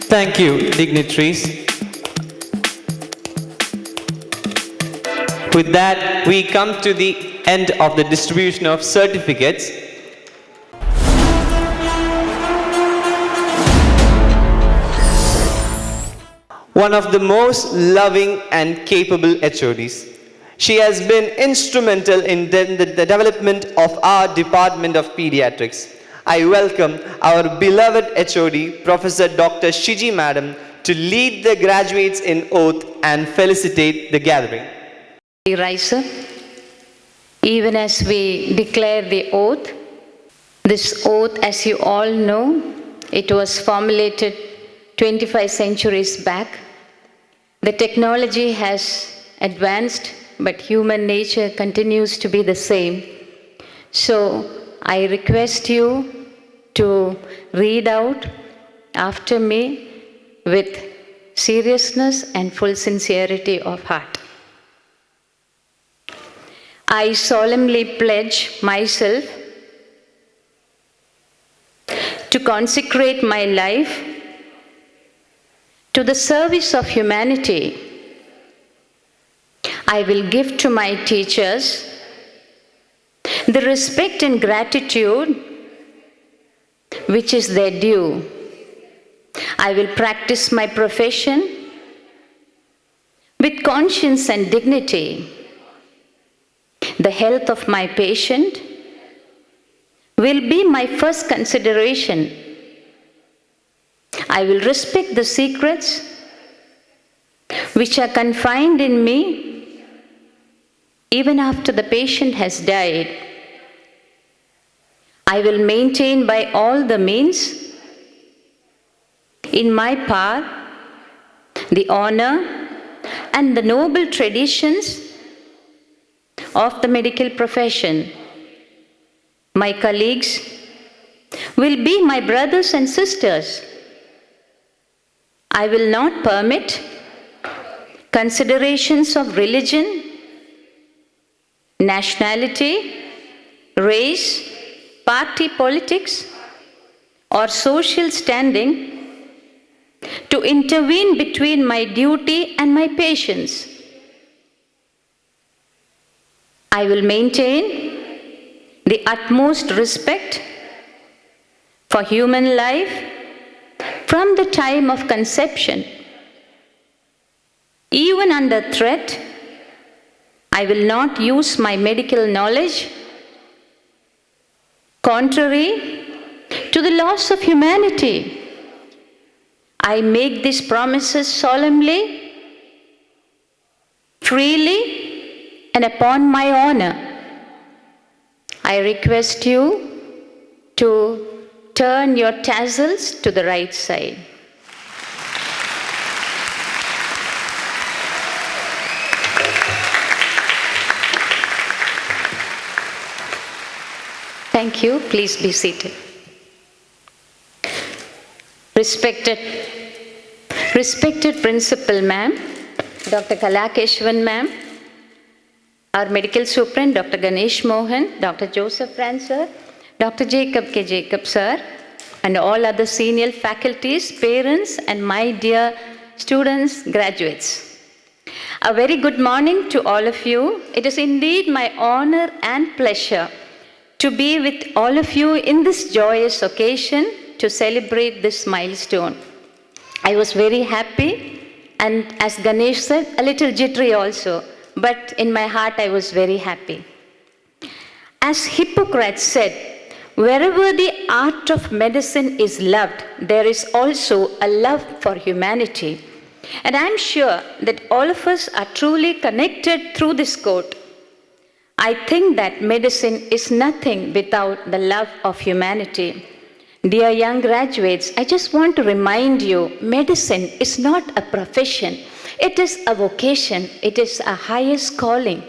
Speaker 1: Thank you, dignitaries. With that, we come to the end of the distribution of certificates. One of the most loving and capable HODs. She has been instrumental in the development of our Department of Pediatrics. I welcome our beloved HOD, Professor Dr. Shiji Madam, to lead the graduates in oath and felicitate the gathering.
Speaker 7: Rise up. Even as we declare the oath, this oath, as you all know, it was formulated 25 centuries back. The technology has advanced, but human nature continues to be the same. So I request you to read out after me with seriousness and full sincerity of heart. I solemnly pledge myself to consecrate my life to the service of humanity. I will give to my teachers the respect and gratitude which is their due. I will practice my profession with conscience and dignity. The health of my patient will be my first consideration. I will respect the secrets which are confined in me even after the patient has died. I will maintain by all the means in my power the honor and the noble traditions of the medical profession. My colleagues will be my brothers and sisters. I will not permit considerations of religion, nationality, race, party politics, or social standing to intervene between my duty and my patients. I will maintain the utmost respect for human life from the time of conception. Even under threat, I will not use my medical knowledge contrary to the laws of humanity. I make these promises solemnly, freely, and upon my honor. I request you to turn your tassels to the right side. Thank you. Please be seated. Respected Principal Ma'am, Dr. Kalakeshwan Ma'am, our Medical Superintendent, Dr. Ganesh Mohan, Dr. Joseph Francer, Dr. Jacob K. Jacob Sir, and all other senior faculties, parents, and my dear students, graduates. A very good morning to all of you. It is indeed my honor and pleasure to be with all of you in this joyous occasion to celebrate this milestone. I was very happy, and as Ganesh said, a little jittery also, but in my heart I was very happy. As Hippocrates said, wherever the art of medicine is loved, there is also a love for humanity. And I'm sure that all of us are truly connected through this quote. I think that medicine is nothing without the love of humanity. Dear young graduates, I just want to remind you, medicine is not a profession. It is a vocation. It is a highest calling.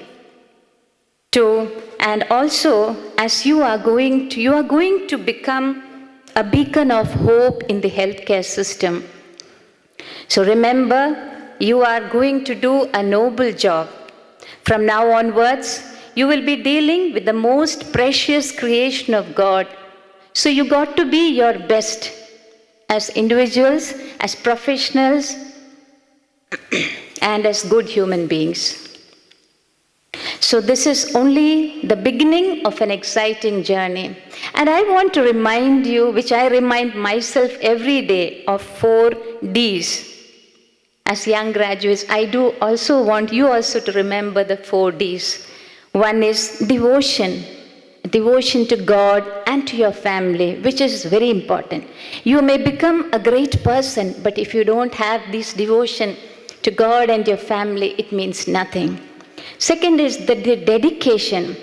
Speaker 7: And also, as you are going to become a beacon of hope in the healthcare system. So remember, you are going to do a noble job. From now onwards, you will be dealing with the most precious creation of God. So you got to be your best as individuals, as professionals, and as good human beings. So this is only the beginning of an exciting journey. And I want to remind you, which I remind myself every day, of 4 Ds. As young graduates, I do also want you also to remember the 4 Ds. One is devotion. Devotion to God and to your family, which is very important. You may become a great person, but if you don't have this devotion to God and your family, it means nothing. Second is the dedication,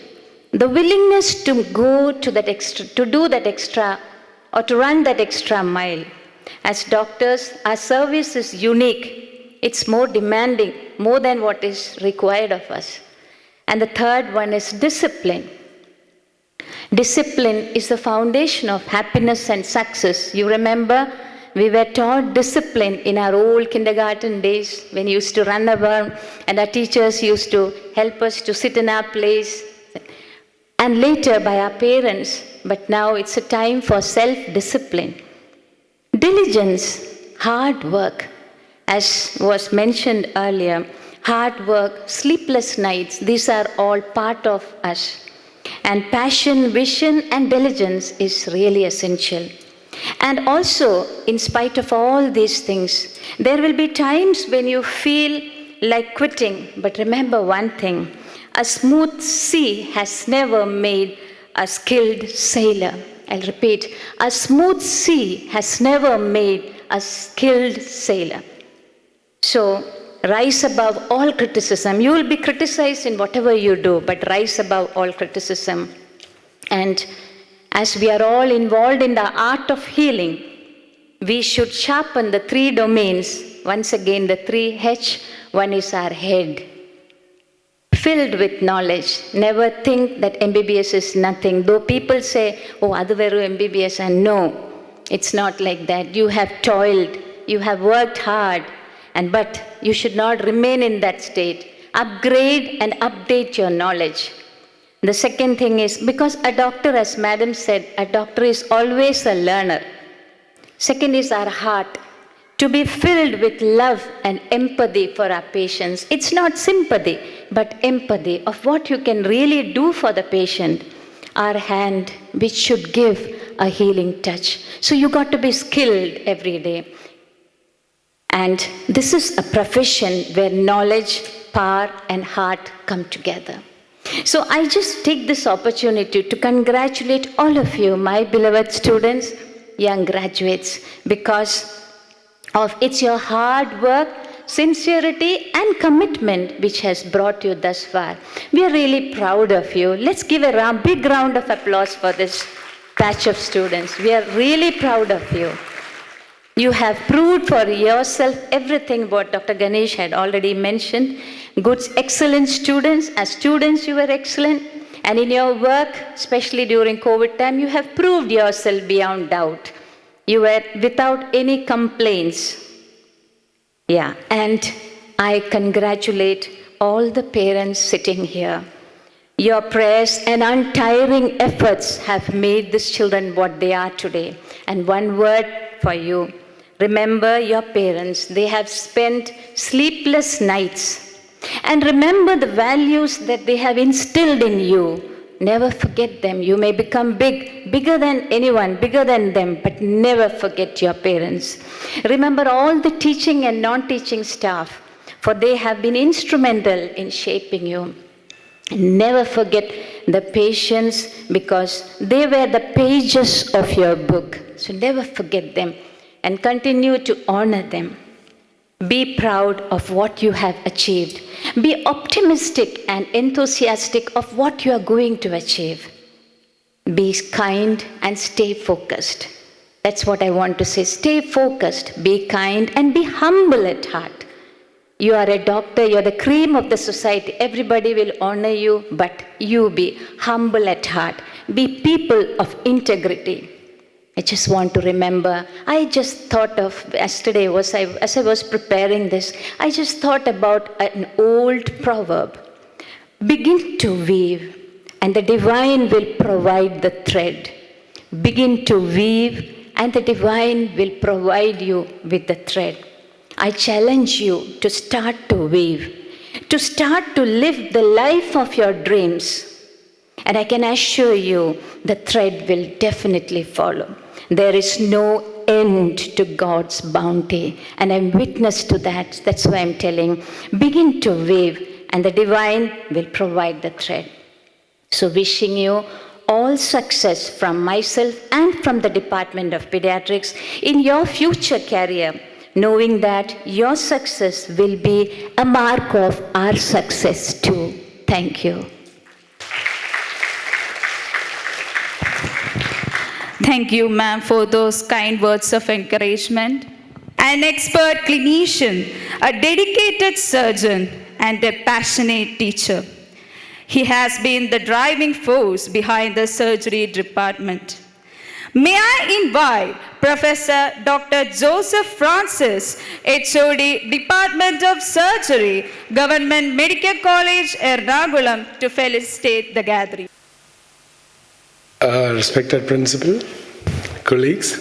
Speaker 7: the willingness to go to that extra, to do that extra, or to run that extra mile. As doctors, our service is unique. It's more demanding, more than what is required of us. And the third one is discipline. Discipline is the foundation of happiness and success. You remember, we were taught discipline in our old kindergarten days when we used to run around and our teachers used to help us to sit in our place. And later by our parents, but now it's a time for self-discipline. Diligence, hard work, as was mentioned earlier, hard work, sleepless nights, these are all part of us. And passion, vision, and diligence is really essential. And also, in spite of all these things, there will be times when you feel like quitting. But remember one thing, a smooth sea has never made a skilled sailor. I'll repeat, a smooth sea has never made a skilled sailor. So, rise above all criticism. You will be criticized in whatever you do, but rise above all criticism. And as we are all involved in the art of healing, we should sharpen the three domains. Once again, the 3H. One is our head, filled with knowledge. Never think that MBBS is nothing. Though people say, oh, adu veru MBBS, and no, it's not like that. You have toiled, you have worked hard, but you should not remain in that state. Upgrade and update your knowledge. The second thing is, because a doctor, as Madam said, a doctor is always a learner. Second is our heart, to be filled with love and empathy for our patients. It's not sympathy, but empathy of what you can really do for the patient. Our hand, which should give a healing touch. So you got to be skilled every day. And this is a profession where knowledge, power, and heart come together. So I just take this opportunity to congratulate all of you, my beloved students, young graduates, because of it's your hard work, sincerity, and commitment which has brought you thus far. We are really proud of you. Let's give a big round of applause for this batch of students. We are really proud of you. You have proved for yourself everything what Dr. Ganesh had already mentioned. Good, excellent students. As students, you were excellent. And in your work, especially during COVID time, you have proved yourself beyond doubt. You were without any complaints. Yeah, and I congratulate all the parents sitting here. Your prayers and untiring efforts have made these children what they are today. And one word for you. Remember your parents. They have spent sleepless nights. And remember the values that they have instilled in you. Never forget them. You may become bigger than anyone, bigger than them, but never forget your parents. Remember all the teaching and non-teaching staff, for they have been instrumental in shaping you. Never forget the patients, because they were the pages of your book. So never forget them. And continue to honor them. Be proud of what you have achieved. Be optimistic and enthusiastic of what you are going to achieve. Be kind and stay focused. That's what I want to say. Stay focused, be kind, and be humble at heart. You are a doctor, you're the cream of the society. Everybody will honor you, but you be humble at heart. Be people of integrity. I just want to remember, I just thought of, yesterday as I was preparing this, I just thought about an old proverb. Begin to weave, and the divine will provide the thread. Begin to weave, and the divine will provide you with the thread. I challenge you to start to weave, to start to live the life of your dreams. And I can assure you, the thread will definitely follow. There is no end to God's bounty. And I'm witness to that. That's why I'm telling. Begin to weave, and the divine will provide the thread. So wishing you all success from myself and from the Department of Pediatrics in your future career, knowing that your success will be a mark of our success too. Thank you.
Speaker 2: Thank you, ma'am, for those kind words of encouragement. An expert clinician, a dedicated surgeon, and a passionate teacher. He has been the driving force behind the surgery department. May I invite Professor Dr. Joseph Francis, HOD, Department of Surgery, Government Medical College, Ernakulam, to felicitate the gathering.
Speaker 8: Respected principal, colleagues,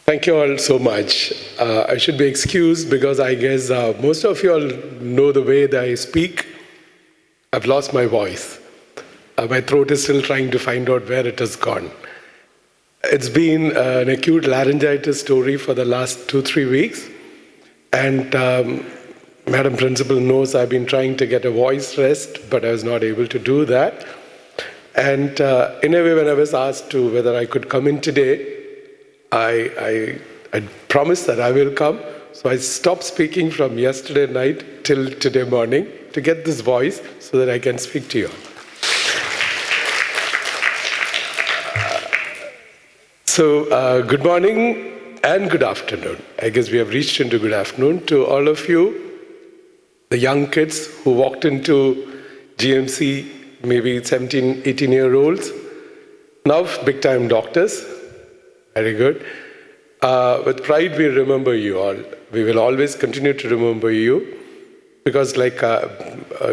Speaker 8: thank you all so much. I should be excused because I guess most of you all know the way that I speak. I've lost my voice. My throat is still trying to find out where it has gone. It's been an acute laryngitis story for the last 2-3 weeks. And Madam Principal knows I've been trying to get a voice rest, but I was not able to do that. And in a way, when I was asked to whether I could come in today, I promised that I will come. So I stopped speaking from yesterday night till today morning to get this voice so that I can speak to you. So good morning and good afternoon. I guess we have reached into good afternoon to all of you, the young kids who walked into GMC, maybe 17, 18-year-olds, now big-time doctors. Very good. With pride, we remember you all. We will always continue to remember you because like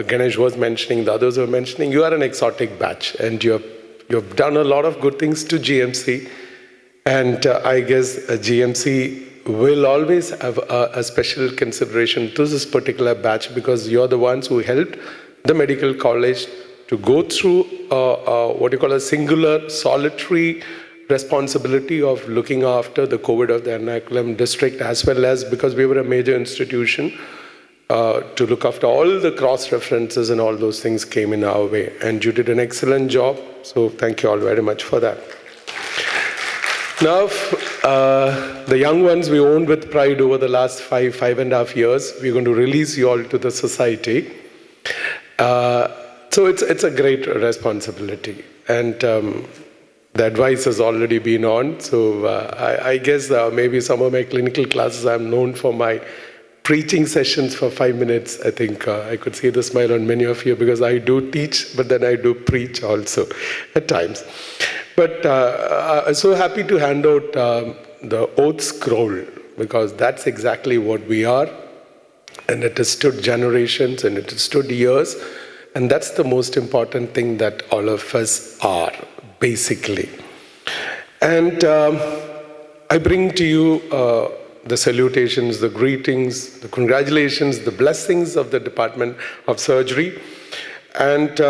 Speaker 8: Ganesh was mentioning, the others were mentioning, you are an exotic batch and you've done a lot of good things to GMC. And I guess GMC will always have a special consideration to this particular batch because you're the ones who helped the medical college to go through what you call a singular, solitary responsibility of looking after the COVID of the Ernakulam district, as well as because we were a major institution to look after all the cross-references and all those things came in our way. And you did an excellent job. So thank you all very much for that. Now, the young ones we owned with pride over the last 5.5 years, we're going to release you all to the society. So it's a great responsibility. And the advice has already been on. So I guess maybe some of my clinical classes, I'm known for my preaching sessions for 5 minutes. I think I could see the smile on many of you because I do teach, but then I do preach also at times. But I'm so happy to hand out the oath scroll because that's exactly what we are. And it has stood generations and it has stood years. And that's the most important thing that all of us are, basically. And I bring to you the salutations, the greetings, the congratulations, the blessings of the Department of Surgery. And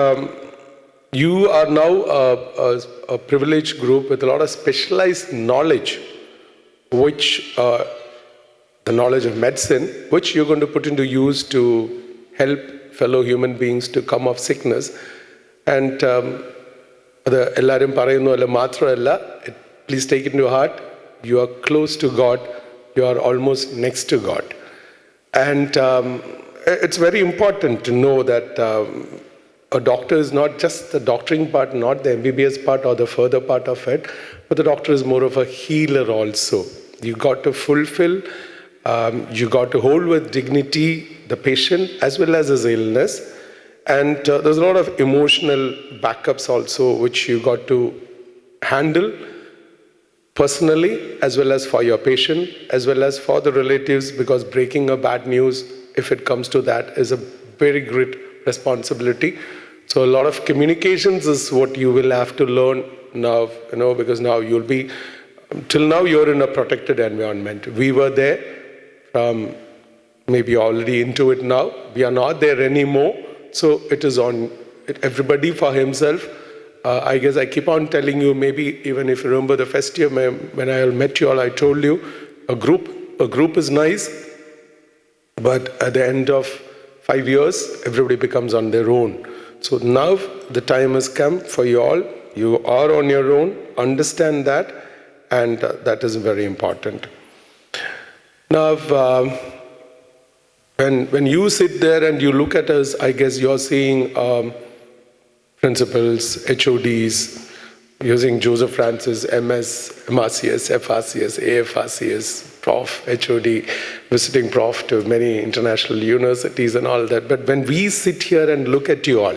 Speaker 8: you are now a privileged group with a lot of specialized knowledge, which the knowledge of medicine, which you're going to put into use to help fellow human beings to come off sickness. And please take it into heart. You are close to God. You are almost next to God. And it's very important to know that a doctor is not just the doctoring part, not the MBBS part or the further part of it, but the doctor is more of a healer also. You got to fulfill, you got to hold with dignity the patient as well as his illness. And there's a lot of emotional backups also, which you got to handle personally, as well as for your patient, as well as for the relatives, because breaking a bad news, if it comes to that, is a very great responsibility. So a lot of communications is what you will have to learn now, because now you'll be, till now you're in a protected environment. We were there from maybe already into it now. We are not there anymore. So it is on everybody for himself. I guess I keep on telling you, maybe even if you remember the first year when I met you all, I told you a group is nice, but at the end of 5 years, everybody becomes on their own. So now the time has come for you all. You are on your own. Understand that, and that is very important. Now, when you sit there and you look at us, I guess you're seeing principals, HODs, using Joseph Francis, MS, MRCS, FRCS, AFRCS, Prof, HOD, visiting Prof to many international universities and all that. But when we sit here and look at you all,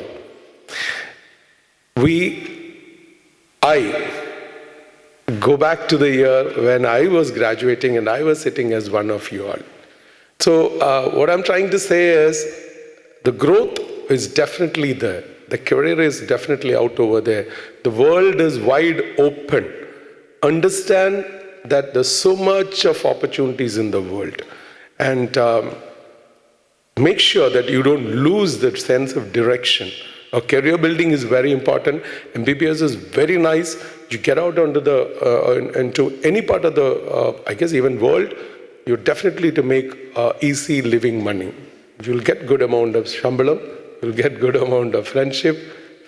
Speaker 8: I go back to the year when I was graduating and I was sitting as one of you all. So what I'm trying to say is the growth is definitely there. The career is definitely out over there. The world is wide open. Understand that there's so much of opportunities in the world. And make sure that you don't lose that sense of direction. Career building is very important. MBBS is very nice. You get out onto into any part of the, I guess even world, you definitely to make easy living money. You'll get good amount of shambalam, you'll get good amount of friendship,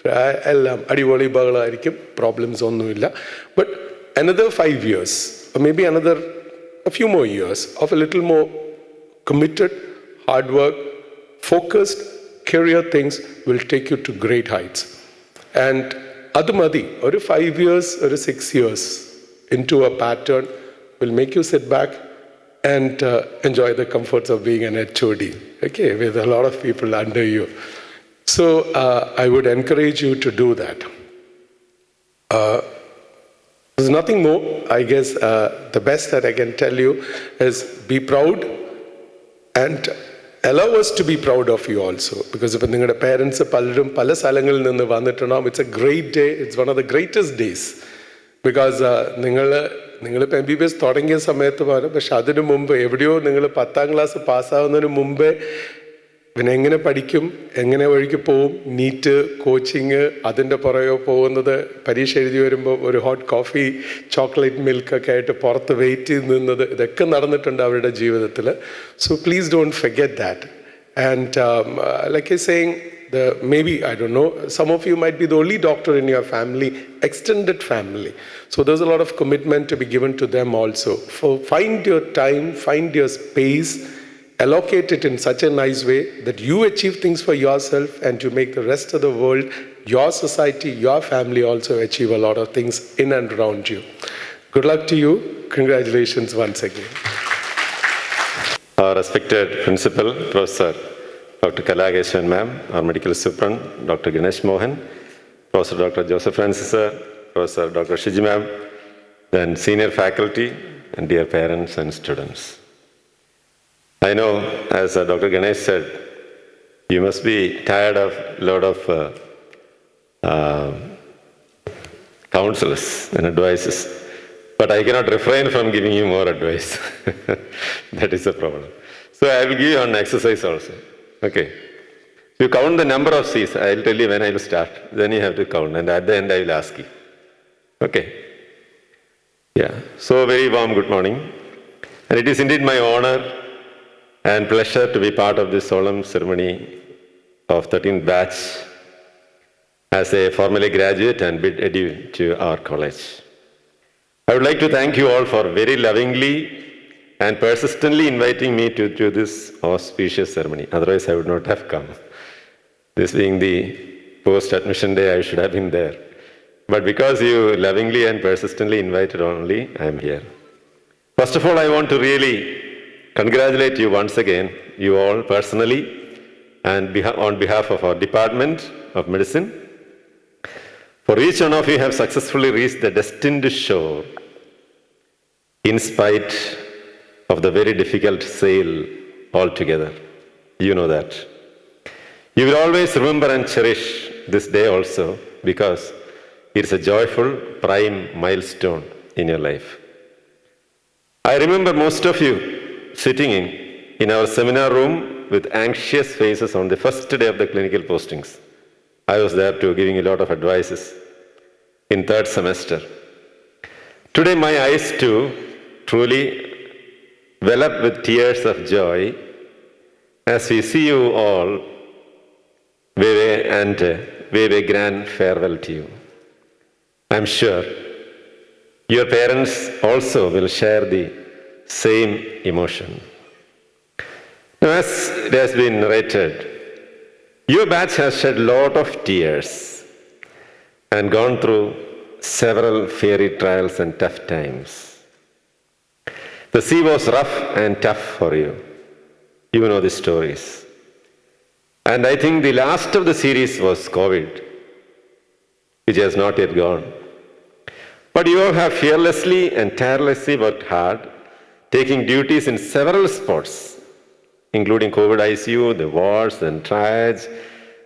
Speaker 8: problems onnuilla. But another 5 years, or maybe a few more years of a little more committed, hard work, focused, career things will take you to great heights. And Adumadi, or 5 years or 6 years into a pattern will make you sit back and enjoy the comforts of being an HOD, okay, with a lot of people under you. So I would encourage you to do that. There's nothing more. I guess the best that I can tell you is be proud and allow us to be proud of you also. Because if your parents are it's a great day. It's one of the greatest days. Because നിങ്ങൾ MBBS തുടങ്ങിയ സമയത്ത് പറഞ്ഞു പക്ഷെ അതിനു മുമ്പ് എവിടെയോ നിങ്ങൾ 10ാം class പാസ്സാവുന്നതിന് മുമ്പേ പിന്നെ എങ്ങനെ പഠിക്കും എങ്ങനെ വഴിക്ക് പോവും നീറ്റ് കോച്ചിങ് അതിൻ്റെ പുറകെ പോകുന്നത് പരീക്ഷ എഴുതി വരുമ്പോൾ ഒരു ഹോട്ട് കോഫി ചോക്ലേറ്റ് മിൽക്കൊക്കെ ആയിട്ട് പുറത്ത് വെയിറ്റ് ചെയ്ത് നിന്നത് ഇതൊക്കെ നടന്നിട്ടുണ്ട് അവരുടെ ജീവിതത്തിൽ so please don't forget that and like I saying maybe, I don't know, some of you might be the only doctor in your family, extended family. So there's a lot of commitment to be given to them also. Find your time, find your space, allocate it in such a nice way that you achieve things for yourself and to make the rest of the world, your society, your family also achieve a lot of things in and around you. Good luck to you. Congratulations once again.
Speaker 9: Our respected principal, Professor Dr. Kalakeshwan ma'am, our medical superintendent, Dr. Ganesh Mohan, Professor Dr. Joseph Francis sir, Professor Dr. Shiji ma'am, then senior faculty, and dear parents and students. I know, as Dr. Ganesh said, you must be tired of a lot of counsels and advices, but I cannot refrain from giving you more advice. That is the problem. So I will give you an exercise also. Okay. You count the number of C's. I will tell you when I will start. Then you have to count. And at the end, I will ask you. Okay. Yeah. So, very warm good morning. And it is indeed my honor and pleasure to be part of this solemn ceremony of 13th batch as a formally graduate and bid adieu to our college. I would like to thank you all for very lovingly and persistently inviting me to this auspicious ceremony. Otherwise, I would not have come. This being the post-admission day, I should have been there. But because you lovingly and persistently invited only, I am here. First of all, I want to really congratulate you once again, you all personally, and on behalf of our Department of Medicine. For each one of you have successfully reached the destined shore in spite of the very difficult sail altogether. You know that. You will always remember and cherish this day also because it's a joyful prime milestone in your life. I remember most of you sitting in our seminar room with anxious faces on the first day of the clinical postings. I was there too, giving a lot of advices in 3rd semester. Today my eyes too truly well up with tears of joy as we see you all wave a grand farewell to you. I'm sure your parents also will share the same emotion. Now, as it has been narrated, your batch has shed a lot of tears and gone through several fairy trials and tough times. The sea was rough and tough for you. You know the stories. And I think the last of the series was COVID, which has not yet gone. But you all have fearlessly and tirelessly worked hard, taking duties in several sports, including COVID ICU, the wards, then triads,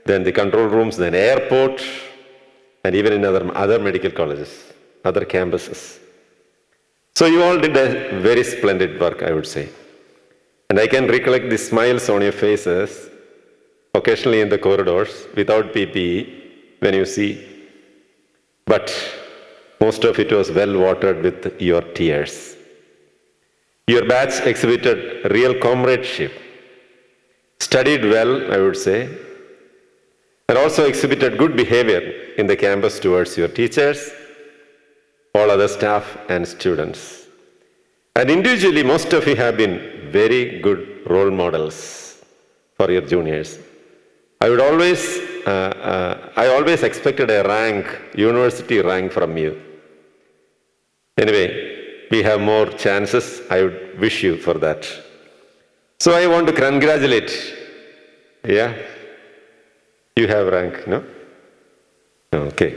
Speaker 9: then the control rooms, then airport, and even in other medical colleges, other campuses. So you all did a very splendid work, I would say. And I can recollect the smiles on your faces, occasionally in the corridors, without PPE, when you see. But most of it was well watered with your tears. Your batch exhibited real comradeship, studied well, I would say, and also exhibited good behavior in the campus towards your teachers, all other staff and students. And individually, most of you have been very good role models for your juniors. I always expected a rank, university rank from you. Anyway, we have more chances. I would wish you for that. So I want to congratulate. Yeah? You have rank, no? Okay.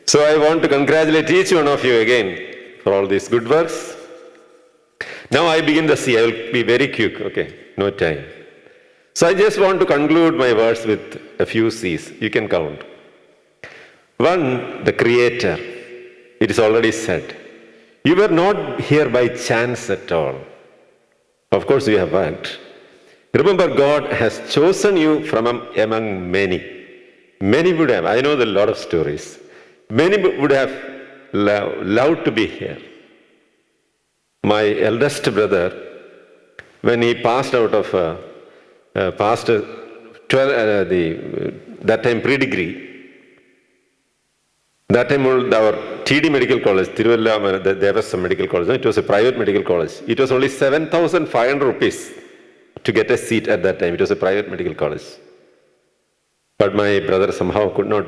Speaker 9: So I want to congratulate each one of you again for all these good works. Now I begin the C. I will be very quick, okay? No time. So I just want to conclude my words with a few C's. You can count. One, the Creator. It is already said. You were not here by chance at all. Of course, you have worked. Remember, God has chosen you from among many. Many would have, I know a lot of stories. Many would have loved to be here. My eldest brother, when he passed out of that time pre-degree, that time our TD Medical College, Tiruvalla, there was some medical college, it was a private medical college. It was only 7,500 rupees to get a seat at that time. It was a private medical college. But my brother somehow could not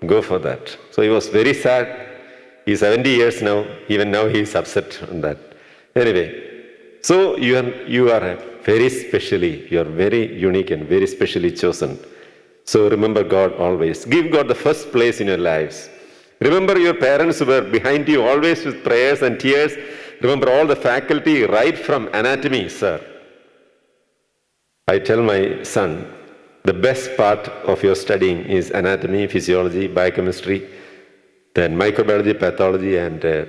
Speaker 9: go for that. So he was very sad. He's 70 years now. Even now he is upset on that. Anyway, so you are very specially, you are very unique and very specially chosen. So remember God always. Give God the first place in your lives. Remember your parents who were behind you always with prayers and tears. Remember all the faculty right from anatomy, sir. I tell my son, the best part of your studying is anatomy, physiology, biochemistry, then microbiology, pathology, and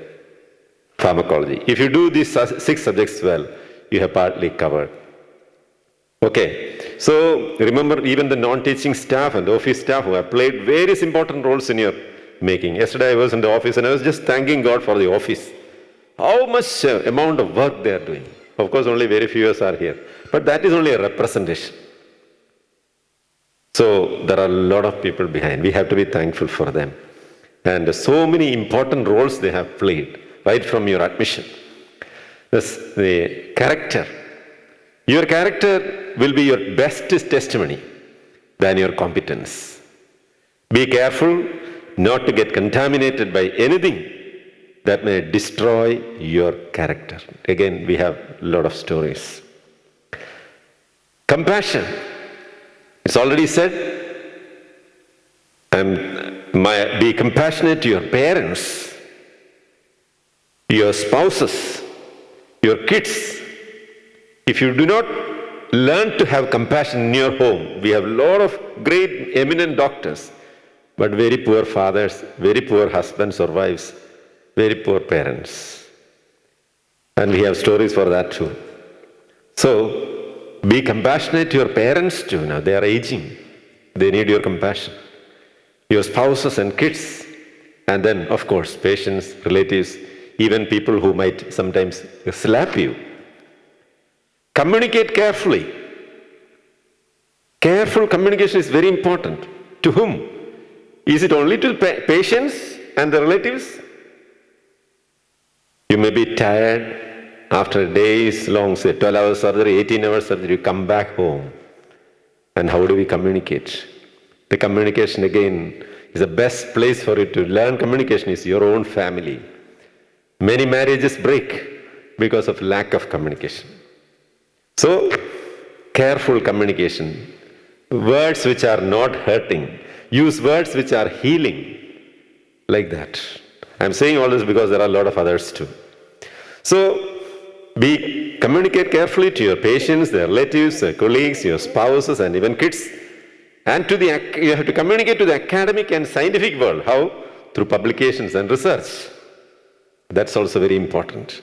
Speaker 9: pharmacology. If you do these 6 subjects well, you have partly covered. Okay, so remember even the non-teaching staff and the office staff who have played various important roles in your making. Yesterday I was in the office and I was just thanking God for the office. How much amount of work they are doing. Of course, only very few of us are here. But that is only a representation. So there are a lot of people behind. We have to be thankful for them. And so many important roles they have played right from your admission. The character. Your character will be your best testimony than your competence. Be careful not to get contaminated by anything that may destroy your character. Again, we have a lot of stories. Compassion. It's already said, be compassionate to your parents, your spouses, your kids. If you do not learn to have compassion in your home, we have a lot of great eminent doctors, but very poor fathers, very poor husbands or wives, very poor parents. And we have stories for that too. So, be compassionate to your parents too now. They are aging. They need your compassion. Your spouses and kids. And then, of course, patients, relatives, even people who might sometimes slap you. Communicate carefully. Careful communication is very important. To whom? Is it only to patients and the relatives? You may be tired after a day's long, say 12-hour surgery, 18-hour surgery, you come back home. And how do we communicate? The communication again The best place for you to learn communication is your own family. Many marriages break because of lack of communication. So, careful communication. Words which are not hurting. Use words which are healing. Like that. I'm saying all this because there are a lot of others too. So, communicate carefully to your patients, their relatives, their colleagues, your spouses, and even kids. And you have to communicate to the academic and scientific world. How? Through publications and research. That's also very important.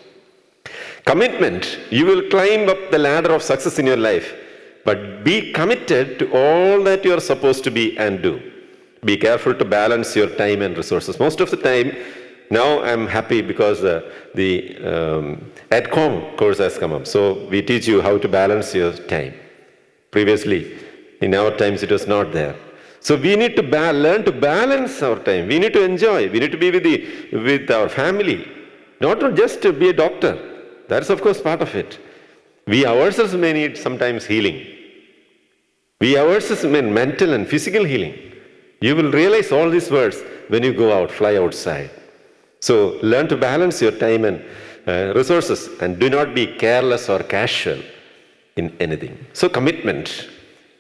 Speaker 9: Commitment. You will climb up the ladder of success in your life, but be committed to all that you are supposed to be and do. Be careful to balance your time and resources. Most of the time, now I'm happy because the EdCom course has come up. So we teach you how to balance your time. Previously, in our times, it was not there. So we need to learn to balance our time. We need to enjoy. We need to be with our family. Not just to be a doctor. That's of course part of it. We ourselves may need sometimes healing. We ourselves may need mental and physical healing. You will realize all these words when you go out, fly outside. So learn to balance your time and resources, and do not be careless or casual in anything. So commitment.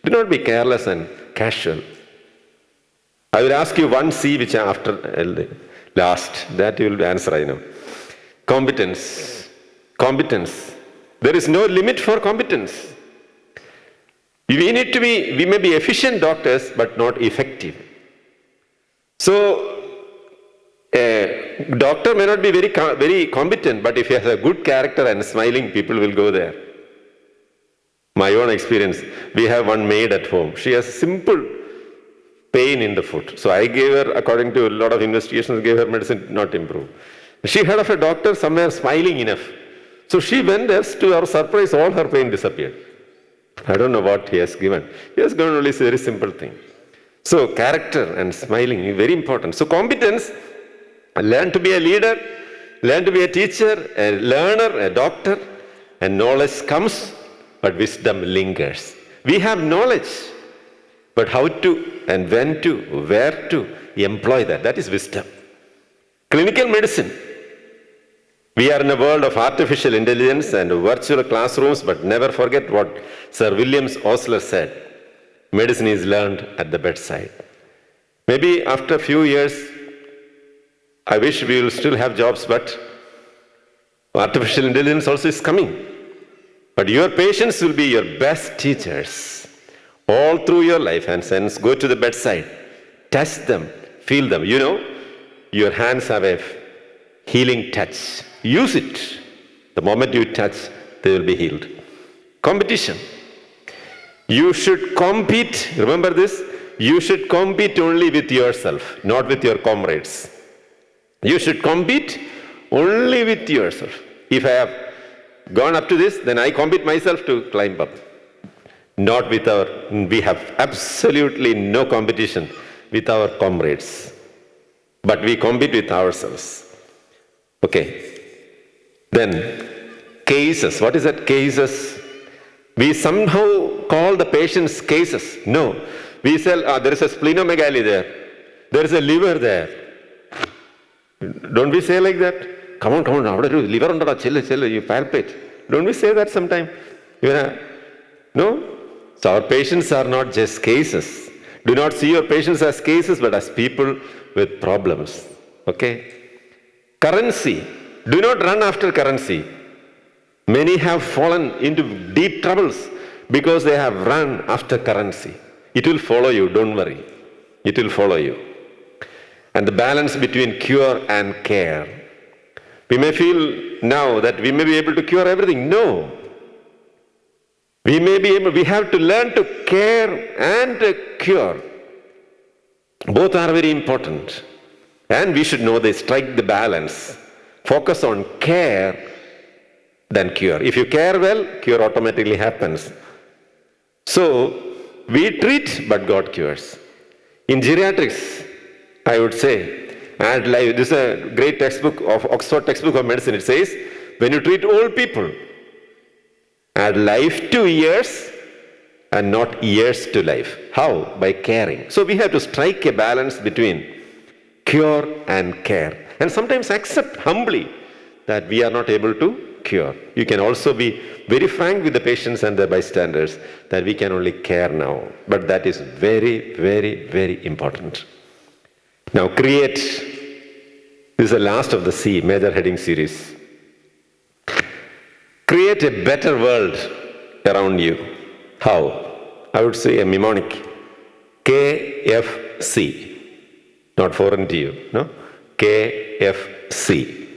Speaker 9: Do not be careless and casual. I will ask you one C which after last, that you will answer I know. Competence. Competence. There is no limit for competence. We may be efficient doctors, but not effective. So, a doctor may not be very competent, but if he has a good character and smiling, people will go there. My own experience, we have one maid at home. She has simple pain in the foot. So I gave her, according to a lot of investigations, gave her medicine, not improve. She heard of a doctor somewhere smiling enough. So she went there, to our surprise, all her pain disappeared. I don't know what he has given. He has given only a very simple thing. So character and smiling is very important. So competence, learn to be a leader, learn to be a teacher, a learner, a doctor, and knowledge comes, but wisdom lingers. We have knowledge, but how to and when to, where to employ that is wisdom. Clinical medicine. We are in a world of artificial intelligence and virtual classrooms, but never forget what Sir William Osler said. Medicine is learned at the bedside. Maybe after a few years, I wish we will still have jobs, but artificial intelligence also is coming. But your patients will be your best teachers all through your life, and hence go to the bedside, touch them, feel them. You know, your hands have a healing touch. Use it. The moment you touch, they will be healed. Competition. You should compete, remember this, you should compete only with yourself, not with your comrades. You should compete only with yourself. If I have gone up to this, then I compete myself to climb up. Not with we have absolutely no competition with our comrades. But we compete with ourselves. Okay. Then, cases. What is that, cases? We somehow call the patients cases. No. We say, there is a splenomegaly there. There is a liver there. Don't we say like that? Come on, liver under chill, you palpate. Don't we say that sometime? No? So our patients are not just cases. Do not see your patients as cases, but as people with problems. Okay? Currency. Do not run after currency. Many have fallen into deep troubles because they have run after currency. It will follow you, don't worry. It will follow you. And the balance between cure and care. We may feel now that we may be able to cure everything. No. We have to learn to care and to cure. Both are very important. And we should know they strike the balance. Focus on care than cure. If you care well, cure automatically happens. So, we treat, but God cures. In geriatrics, I would say, add life. This is a great textbook of Oxford textbook of medicine. It says, when you treat old people, add life to years and not years to life. How? By caring. So we have to strike a balance between cure and care, and sometimes accept humbly that we are not able to cure. You can also be very frank with the patients and the bystanders that we can only care now, but that is very, very, very important. Now create, this is the last of the C, major heading series. Create a better world around you. How? I would say a mnemonic. KFC. Not foreign to you, no? KFC.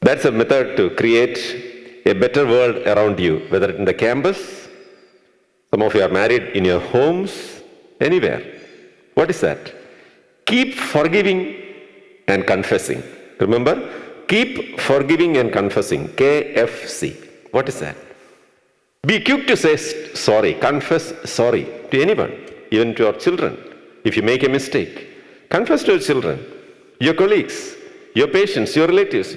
Speaker 9: That's a method to create a better world around you, whether in the campus, some of you are married in your homes, anywhere. What is that? Keep forgiving and confessing. Remember? Keep forgiving and confessing. KFC. What is that? Be quick to say sorry. Confess sorry to anyone, even to your children. If you make a mistake, confess to your children, your colleagues, your patients, your relatives.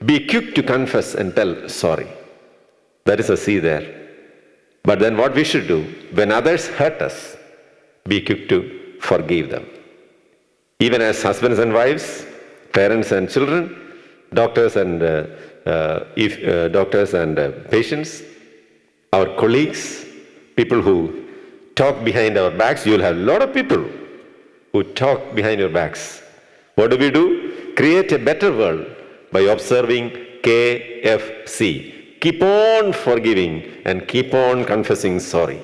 Speaker 9: Be quick to confess and tell sorry. That is a C there. But then what we should do, when others hurt us, be quick to forgive them. Even as husbands and wives, parents and children, doctors and patients, our colleagues, people who talk behind our backs. You will have a lot of people who talk behind your backs. What do? Create a better world by observing KFC. Keep on forgiving and keep on confessing sorry.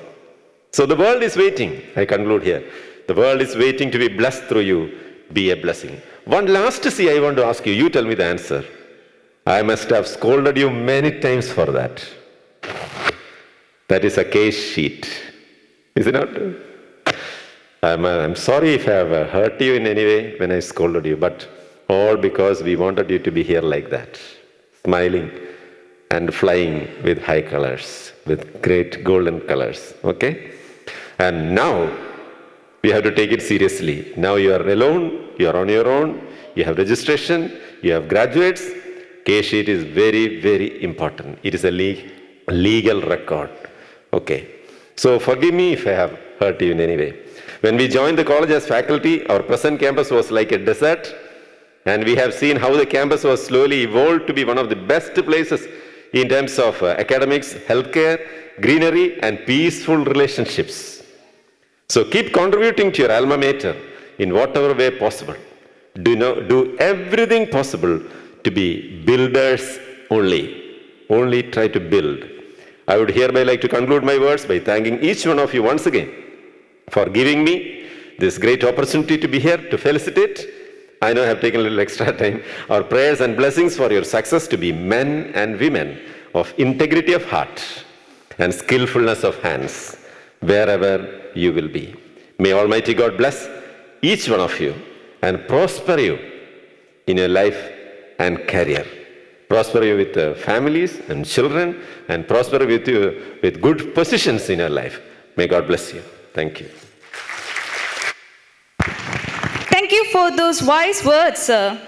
Speaker 9: So the world is waiting. I conclude here. The world is waiting to be blessed through you. Be a blessing. One last C I want to ask you. You tell me the answer. I must have scolded you many times for that. That is a case sheet. Is it not? I'm sorry if I have hurt you in any way when I scolded you, but all because we wanted you to be here like that, smiling and flying with high colors, with great golden colors, okay? And now, we have to take it seriously. Now you are alone, you are on your own, you have registration, you have graduates. Case sheet is very, very important. It is a legal record, okay? So forgive me if I have hurt you in any way. When we joined the college as faculty, our present campus was like a desert, and we have seen how the campus was slowly evolved to be one of the best places in terms of academics, healthcare, greenery, and peaceful relationships. So keep contributing to your alma mater in whatever way possible. Do everything possible to be builders only. Only try to build. I would hereby like to conclude my words by thanking each one of you once again for giving me this great opportunity to be here to felicitate. I know I have taken a little extra time. Our prayers and blessings for your success to be men and women of integrity of heart and skillfulness of hands, wherever you will be. May Almighty God bless each one of you and prosper you in your life and career. Prosper you with families and children, and prosper with you with good positions in your life. May God bless you. Thank you.
Speaker 2: Thank you for those wise words, sir.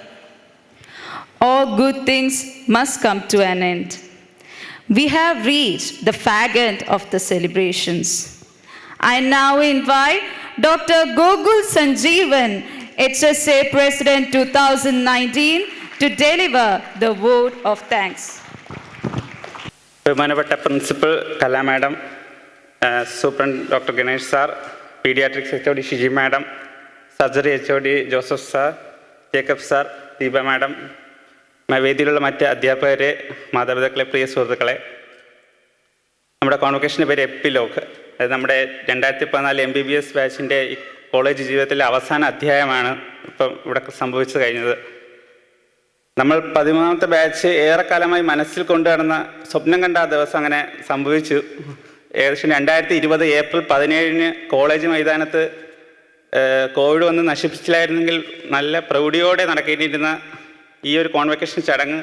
Speaker 2: All good things must come to an end. We have reached the fag end of the celebrations. I now invite Dr. Gogul Sanjeevan, HSA President 2019, to deliver the vote of thanks.
Speaker 10: ബഹുമാനപ്പെട്ട principal Kala madam, superintendent doctor Ganesh sir, paediatrics HOD Shiji madam, surgery HOD Joseph sir, Jacob sir, Deepa madam, വേദിയിലുള്ള മറ്റ് അധ്യാപകരെ, മാതാപിതാക്കളെ, പ്രിയ സുഹൃത്തുക്കളെ, നമ്മുടെ കോൺവൊക്കേഷൻ്റെ പേര് epilogue. അതായത് നമ്മുടെ 2014 MBBS ബാച്ചിൻ്റെ കോളേജ് ജീവിതത്തിലെ അവസാന അധ്യായമാണ് ഇപ്പം ഇവിടെ സംഭവിച്ചു കഴിഞ്ഞത്. നമ്മൾ 13ാമത്തെ ബാച്ച് ഏറെക്കാലമായി മനസ്സിൽ കൊണ്ടുനടന്ന സ്വപ്നം കണ്ട ആ ദിവസം അങ്ങനെ സംഭവിച്ചു. ഏകദേശം 2020 ഏപ്രിൽ 17 കോളേജ് മൈതാനത്ത് കോവിഡ് വന്ന് നശിപ്പിച്ചില്ലായിരുന്നെങ്കിൽ നല്ല പ്രൗഢിയോടെ നടക്കേണ്ടിയിരുന്ന ഈ ഒരു കോൺവൊക്കേഷൻ ചടങ്ങ്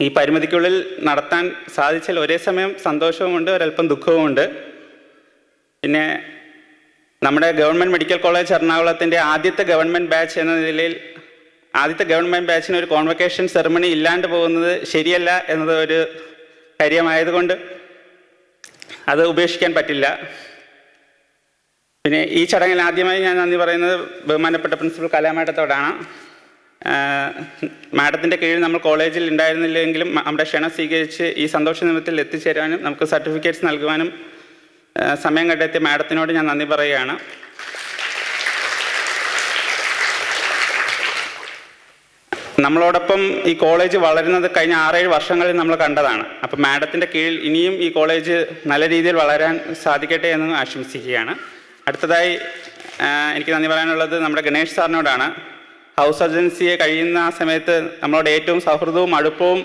Speaker 10: ഈ പരിമിതിക്കുള്ളിൽ നടത്താൻ സാധിച്ചാൽ ഒരേ സമയം സന്തോഷവുമുണ്ട്, ഒരല്പം ദുഃഖവുമുണ്ട്. പിന്നെ നമ്മുടെ ഗവൺമെൻറ് മെഡിക്കൽ കോളേജ് എറണാകുളത്തിൻ്റെ ആദ്യത്തെ ഗവൺമെൻറ് ബാച്ച് എന്ന നിലയിൽ ആദ്യത്തെ ഗവൺമെൻറ് ബാച്ചിന് ഒരു കോൺവൊക്കേഷൻ സെറമണി ഇല്ലാണ്ട് പോകുന്നത് ശരിയല്ല എന്നത് ഒരു കാര്യമായതുകൊണ്ട് അത് ഉപേക്ഷിക്കാൻ പറ്റില്ല. പിന്നെ ഈ ചടങ്ങിൽ ആദ്യമായി ഞാൻ നന്ദി പറയുന്നത് ബഹുമാനപ്പെട്ട പ്രിൻസിപ്പൽ കലാമാഡത്തോടാണ്. മാഡത്തിൻ്റെ കീഴിൽ നമ്മൾ കോളേജിൽ ഉണ്ടായിരുന്നില്ലെങ്കിലും നമ്മുടെ ക്ഷണം സ്വീകരിച്ച് ഈ സന്തോഷ നിമിത്തത്തിൽ എത്തിച്ചേരാനും നമുക്ക് സർട്ടിഫിക്കറ്റ്സ് നൽകുവാനും സമയം കണ്ടെത്തിയ മാഡത്തിനോട് ഞാൻ നന്ദി പറയുകയാണ്. നമ്മളോടൊപ്പം ഈ കോളേജ് വളരുന്നത് കഴിഞ്ഞ 6-7 വർഷങ്ങളിൽ നമ്മൾ കണ്ടതാണ്. അപ്പം മാഡത്തിൻ്റെ കീഴിൽ ഇനിയും ഈ കോളേജ് നല്ല രീതിയിൽ വളരാൻ സാധിക്കട്ടെ എന്ന് ആശംസിക്കുകയാണ്. അടുത്തതായി എനിക്ക് നന്ദി പറയാനുള്ളത് നമ്മുടെ ഗണേഷ് സാറിനോടാണ്. ഹൗസ് സർജൻസിയെ കഴിയുന്ന ആ സമയത്ത് നമ്മളോട് ഏറ്റവും സൗഹൃദവും അടുപ്പവും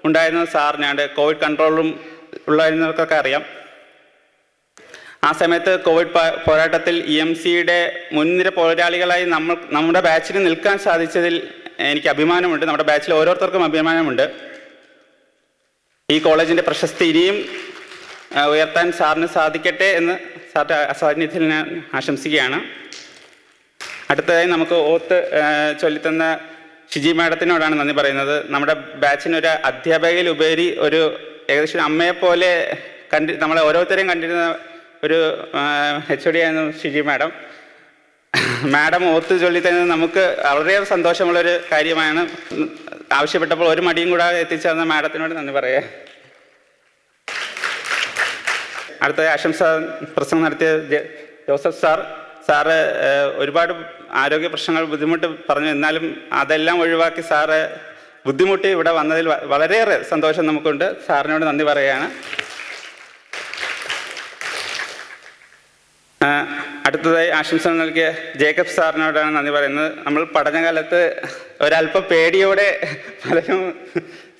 Speaker 10: ഉണ്ടായിരുന്നത് സാറിനാണ്. കോവിഡ് കൺട്രോളും ഉള്ളവർക്കൊക്കെ അറിയാം. ആ സമയത്ത് കോവിഡ് പോരാട്ടത്തിൽ EMCയുടെ മുൻനിര പോരാളികളായി നമ്മുടെ ബാച്ചിന് നിൽക്കാൻ സാധിച്ചതിൽ എനിക്ക് അഭിമാനമുണ്ട്. നമ്മുടെ ബാച്ചിൽ ഓരോരുത്തർക്കും അഭിമാനമുണ്ട്. ഈ കോളേജിൻ്റെ പ്രശസ്തി ഇനിയും ഉയർത്താൻ സാറിന് സാധിക്കട്ടെ എന്ന് സാറിൻ്റെ സാന്നിധ്യത്തിൽ ഞാൻ ആശംസിക്കുകയാണ്. അടുത്തതായി നമുക്ക് ഓത്ത് ചൊല്ലിത്തന്ന ഷിജി മാഡത്തിനോടാണ് നന്ദി പറയുന്നത്. നമ്മുടെ ബാച്ചിനൊരു അധ്യാപകയിലുപരി ഒരു ഏകദേശം അമ്മയെപ്പോലെ നമ്മളെ ഓരോരുത്തരെയും കണ്ടിരുന്ന ഒരു HOD ആയിരുന്നു ഷിജി മാഡം. മാഡം ഓത്ത് ചൊല്ലിത്തന്നത് നമുക്ക് വളരെയേറെ സന്തോഷമുള്ളൊരു കാര്യമാണ്. ആവശ്യപ്പെട്ടപ്പോൾ ഒരു മടിയും കൂടാതെ എത്തിച്ചേർന്ന മാഡത്തിനോട് നന്ദി പറയാം. അടുത്ത ആശംസ പ്രസംഗം നടത്തിയ ജോസഫ് സാറ് ഒരുപാട് ആരോഗ്യ പ്രശ്നങ്ങൾ ബുദ്ധിമുട്ട് പറഞ്ഞു. എന്നാലും അതെല്ലാം ഒഴിവാക്കി സാറ് ബുദ്ധിമുട്ടി ഇവിടെ വന്നതിൽ വളരെയേറെ സന്തോഷം നമുക്കുണ്ട്. സാറിനോട് നന്ദി പറയുകയാണ്. അടുത്തതായി ആശംസ നൽകിയ ജേക്കബ് സാറിനോടാണ് നന്ദി പറയുന്നത്. നമ്മൾ പഠനകാലത്ത് ഒരല്പം പേടിയോടെ പലരും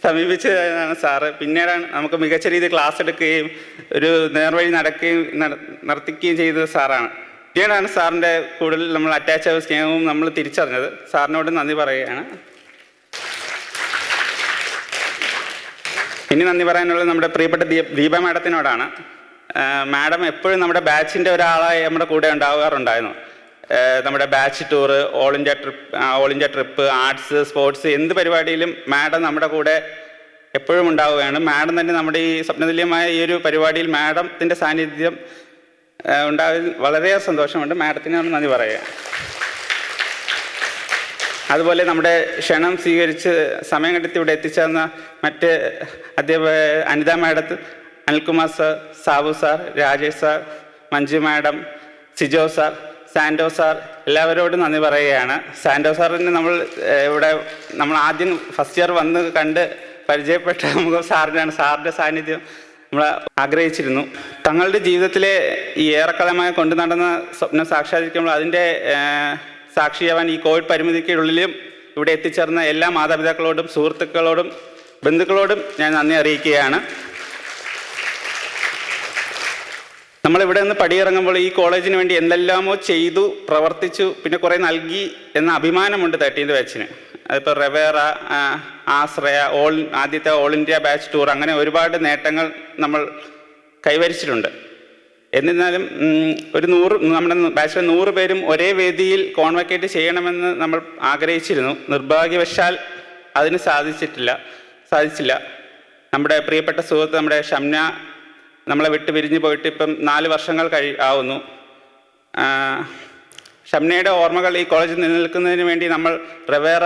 Speaker 10: സമീപിച്ചതാണ് സാറ്. പിന്നീടാണ് നമുക്ക് മികച്ച രീതിയിൽ ക്ലാസ് എടുക്കുകയും ഒരു നേർവഴി നടത്തിക്കുകയും ചെയ്തത് സാറാണ്. പിന്നീടാണ് സാറിൻ്റെ കൂടുതൽ നമ്മൾ അറ്റാച്ച് ആയ സ്നേഹവും നമ്മൾ തിരിച്ചറിഞ്ഞത്. സാറിനോട് നന്ദി പറയുകയാണ്. ഇനി നന്ദി പറയാനുള്ളത് നമ്മുടെ പ്രിയപ്പെട്ട ദീപ മാഡത്തിനോടാണ്. മാഡം എപ്പോഴും നമ്മുടെ ബാച്ചിൻ്റെ ഒരാളായി നമ്മുടെ കൂടെ ഉണ്ടാകാറുണ്ടായിരുന്നു. നമ്മുടെ batch tour, all India trip, arts, sports, എന്ത് പരിപാടിയിലും മാഡം നമ്മുടെ കൂടെ എപ്പോഴും ഉണ്ടാവുകയാണ്. മാഡം തന്നെ നമ്മുടെ ഈ സ്വപ്നതുല്യമായ ഈ ഒരു പരിപാടിയിൽ മാഡത്തിൻ്റെ സാന്നിധ്യം ഉണ്ടായതിൽ വളരെയേറെ സന്തോഷമുണ്ട്. മാഡത്തിനോട് നന്ദി പറയുക. അതുപോലെ നമ്മുടെ ക്ഷണം സ്വീകരിച്ച് സമയം കണ്ടെത്തി ഇവിടെ എത്തിച്ചേർന്ന മറ്റ് അധ്യാപക അനിത മാഡത്ത്, Anilkumar sir, Sabu sir, Rajesh sir, Manju madam, Sijo sir, Sando sir, എല്ലാവരോടും നന്ദി പറയുകയാണ്. സാൻഡോ സാറിന് നമ്മൾ ആദ്യം ഫസ്റ്റ് ഇയർ വന്ന് കണ്ട് പരിചയപ്പെട്ട മുഖം സാറിനാണ്. സാറിൻ്റെ സാന്നിധ്യം നമ്മൾ ആഗ്രഹിച്ചിരുന്നു. തങ്ങളുടെ ജീവിതത്തിലെ ഈ ഏറെക്കാലമായി കൊണ്ടു നടന്ന സ്വപ്നം സാക്ഷാത്കരിക്കുമ്പോൾ അതിൻ്റെ സാക്ഷിയാവാൻ ഈ കോവിഡ് പരിമിതിക്കുള്ളിലും ഇവിടെ എത്തിച്ചേർന്ന എല്ലാ മാതാപിതാക്കളോടും സുഹൃത്തുക്കളോടും ബന്ധുക്കളോടും ഞാൻ നന്ദി അറിയിക്കുകയാണ്. നമ്മളിവിടെ നിന്ന് പടിയിറങ്ങുമ്പോൾ ഈ കോളേജിന് വേണ്ടി എന്തെല്ലാമോ ചെയ്തു, പ്രവർത്തിച്ചു, പിന്നെ കുറേ നൽകി എന്ന അഭിമാനമുണ്ട് 13th ബാച്ചിന്. അതിപ്പോൾ റവേറ, ആശ്രയ, ആദ്യത്തെ ഓൾ ഇന്ത്യ ബാച്ച് ടൂർ, അങ്ങനെ ഒരുപാട് നേട്ടങ്ങൾ നമ്മൾ കൈവരിച്ചിട്ടുണ്ട്. എന്നിരുന്നാലും നമ്മുടെ ബാച്ചിലെ 100 പേരും ഒരേ വേദിയിൽ കോൺവക്കേറ്റ് ചെയ്യണമെന്ന് നമ്മൾ ആഗ്രഹിച്ചിരുന്നു. നിർഭാഗ്യവശാൽ അതിന് സാധിച്ചില്ല. നമ്മുടെ പ്രിയപ്പെട്ട സുഹൃത്ത് നമ്മുടെ ഷംന നമ്മളെ വിട്ട് പിരിഞ്ഞു പോയിട്ട് ഇപ്പം 4 വർഷങ്ങൾ ആവുന്നു. ഷംനയുടെ ഓർമ്മകൾ ഈ കോളേജിൽ നിലനിൽക്കുന്നതിന് വേണ്ടി നമ്മൾ റവേറ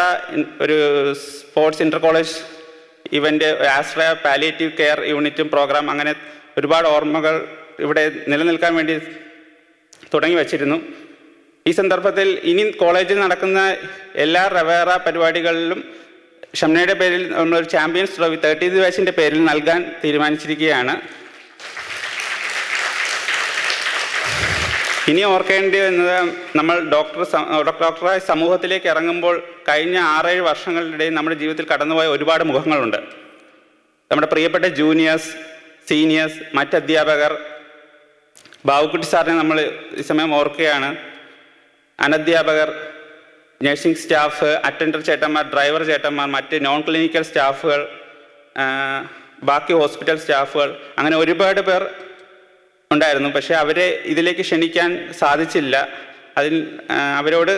Speaker 10: ഒരു സ്പോർട്സ് ഇൻ്റർ കോളേജ് ഇവൻ്റ്, ആശ്രയ പാലിയേറ്റീവ് കെയർ യൂണിറ്റും പ്രോഗ്രാം, അങ്ങനെ ഒരുപാട് ഓർമ്മകൾ ഇവിടെ നിലനിൽക്കാൻ വേണ്ടി തുടങ്ങി വച്ചിരുന്നു. ഈ സന്ദർഭത്തിൽ ഇനി കോളേജിൽ നടക്കുന്ന എല്ലാ റവേറ പരിപാടികളിലും ഷംനയുടെ പേരിൽ നമ്മളൊരു ചാമ്പ്യൻസ് ട്രോഫി 13th ബാച്ചിൻ്റെ പേരിൽ നൽകാൻ തീരുമാനിച്ചിരിക്കുകയാണ്. ഇനി ഓർക്കേണ്ടി വന്നത് നമ്മൾ ഡോക്ടറായി സമൂഹത്തിലേക്ക് ഇറങ്ങുമ്പോൾ കഴിഞ്ഞ 6-7 വർഷങ്ങളിനിടയിൽ നമ്മുടെ ജീവിതത്തിൽ കടന്നുപോയ ഒരുപാട് മുഖങ്ങളുണ്ട്. നമ്മുടെ പ്രിയപ്പെട്ട ജൂനിയേഴ്സ്, സീനിയേഴ്സ്, മറ്റ് അധ്യാപകർ, ബാബുക്കുട്ടി സാറിനെ നമ്മൾ ഈ സമയം ഓർക്കുകയാണ്. അനധ്യാപകർ, നഴ്സിംഗ് സ്റ്റാഫ്, അറ്റൻഡർ ചേട്ടന്മാർ, ഡ്രൈവർ ചേട്ടന്മാർ, മറ്റ് നോൺ ക്ലിനിക്കൽ സ്റ്റാഫുകൾ, ബാക്കി ഹോസ്പിറ്റൽ സ്റ്റാഫുകൾ, അങ്ങനെ ഒരുപാട് പേർ ഉണ്ടായിരുന്നു. പക്ഷേ അവരെ ഇതിലേക്ക് ക്ഷണിക്കാൻ സാധിച്ചില്ല. അവരോട്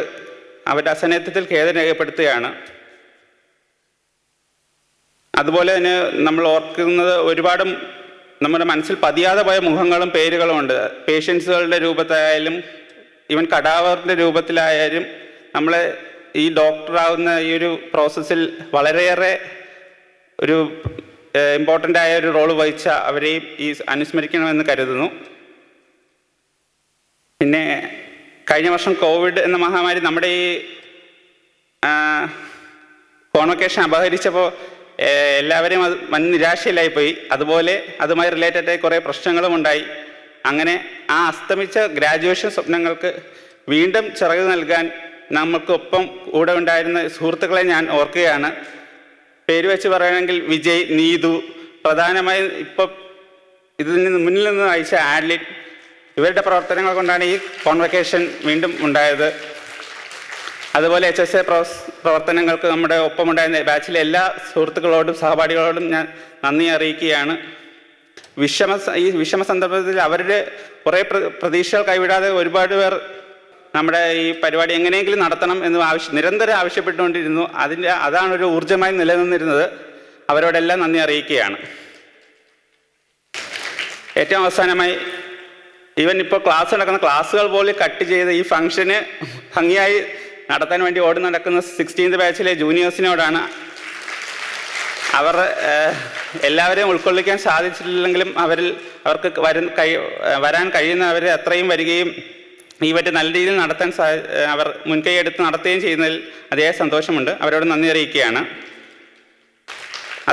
Speaker 10: അവരുടെ അസന്നിഗ്ധത്തിൽ ഖേദം രേഖപ്പെടുത്തുകയാണ്. അതുപോലെ തന്നെ നമ്മൾ ഓർക്കുന്നത് ഒരുപാട് നമ്മുടെ മനസ്സിൽ പതിയാതെ പോയ മുഖങ്ങളും പേരുകളും ഉണ്ട്. പേഷ്യൻസുകളുടെ രൂപത്തിലായാലും ഈവൻ കടാവറിൻ്റെ രൂപത്തിലായാലും നമ്മളെ ഈ ഡോക്ടറാവുന്ന ഈ ഒരു പ്രോസസ്സിൽ വളരെയേറെ ഒരു ഇമ്പോർട്ടൻ്റ് ആയ ഒരു റോൾ വഹിച്ച അവരെയും ഈ അനുസ്മരിക്കണമെന്ന് കരുതുന്നു. പിന്നെ കഴിഞ്ഞ വർഷം കോവിഡ് എന്ന മഹാമാരി നമ്മുടെ ഈ കോൺവൊക്കേഷൻ അപഹരിച്ചപ്പോൾ എല്ലാവരെയും അത് വൻ നിരാശയിലായിപ്പോയി. അതുപോലെ അതുമായി റിലേറ്റഡ് കുറേ പ്രശ്നങ്ങളും ഉണ്ടായി. അങ്ങനെ ആ അസ്തമിച്ച ഗ്രാജുവേഷൻ സ്വപ്നങ്ങൾക്ക് വീണ്ടും ചിറക് നൽകാൻ നമുക്കൊപ്പം കൂടെ ഉണ്ടായിരുന്ന സുഹൃത്തുക്കളെ ഞാൻ ഓർക്കുകയാണ്. പേര് വെച്ച് പറയുകയാണെങ്കിൽ വിജയ്, നീതു, പ്രധാനമായും ഇപ്പം ഇതിന് മുന്നിൽ നിന്ന് അയച്ച ആഡ്ലിൻ, ഇവരുടെ പ്രവർത്തനങ്ങൾ കൊണ്ടാണ് ഈ കോൺവൊക്കേഷൻ വീണ്ടും ഉണ്ടായത്. അതുപോലെ HSA പ്രവർത്തനങ്ങൾക്ക് നമ്മുടെ ഒപ്പമുണ്ടായിരുന്ന ബാച്ചിലെ എല്ലാ സുഹൃത്തുക്കളോടും സഹപാഠികളോടും ഞാൻ നന്ദി അറിയിക്കുകയാണ്. ഈ വിഷമ സന്ദർഭത്തിൽ അവരുടെ കുറേ പ്രതീക്ഷകൾ കൈവിടാതെ ഒരുപാട് പേർ നമ്മുടെ ഈ പരിപാടി എങ്ങനെയെങ്കിലും നടത്തണം എന്ന് നിരന്തരം ആവശ്യപ്പെട്ടുകൊണ്ടിരുന്നു. അതാണ് ഒരു ഊർജ്ജമായി നിലനിന്നിരുന്നത്. അവരോടെല്ലാം നന്ദി അറിയിക്കുകയാണ്. ഏറ്റവും അവസാനമായി ഈവൻ ഇപ്പോൾ ക്ലാസ് നടക്കുന്ന ക്ലാസ്സുകൾ പോലും കട്ട് ചെയ്ത് ഈ ഫംഗ്ഷന് ഭംഗിയായി നടത്താൻ വേണ്ടി ഓടി നടക്കുന്ന 16th ബാച്ചിലെ ജൂനിയേഴ്സിനോടാണ്. അവർ എല്ലാവരെയും ഉൾക്കൊള്ളിക്കാൻ സാധിച്ചിട്ടില്ലെങ്കിലും അവർക്ക് വരാൻ കഴിയുന്നവരെ അത്രയും വരികയും ഈവൻ്റ് നല്ല രീതിയിൽ നടത്താൻ അവർ മുൻകൈ എടുത്ത് നടത്തുകയും ചെയ്യുന്നതിൽ അതിയായ സന്തോഷമുണ്ട്. അവരോട് നന്ദി അറിയിക്കുകയാണ്.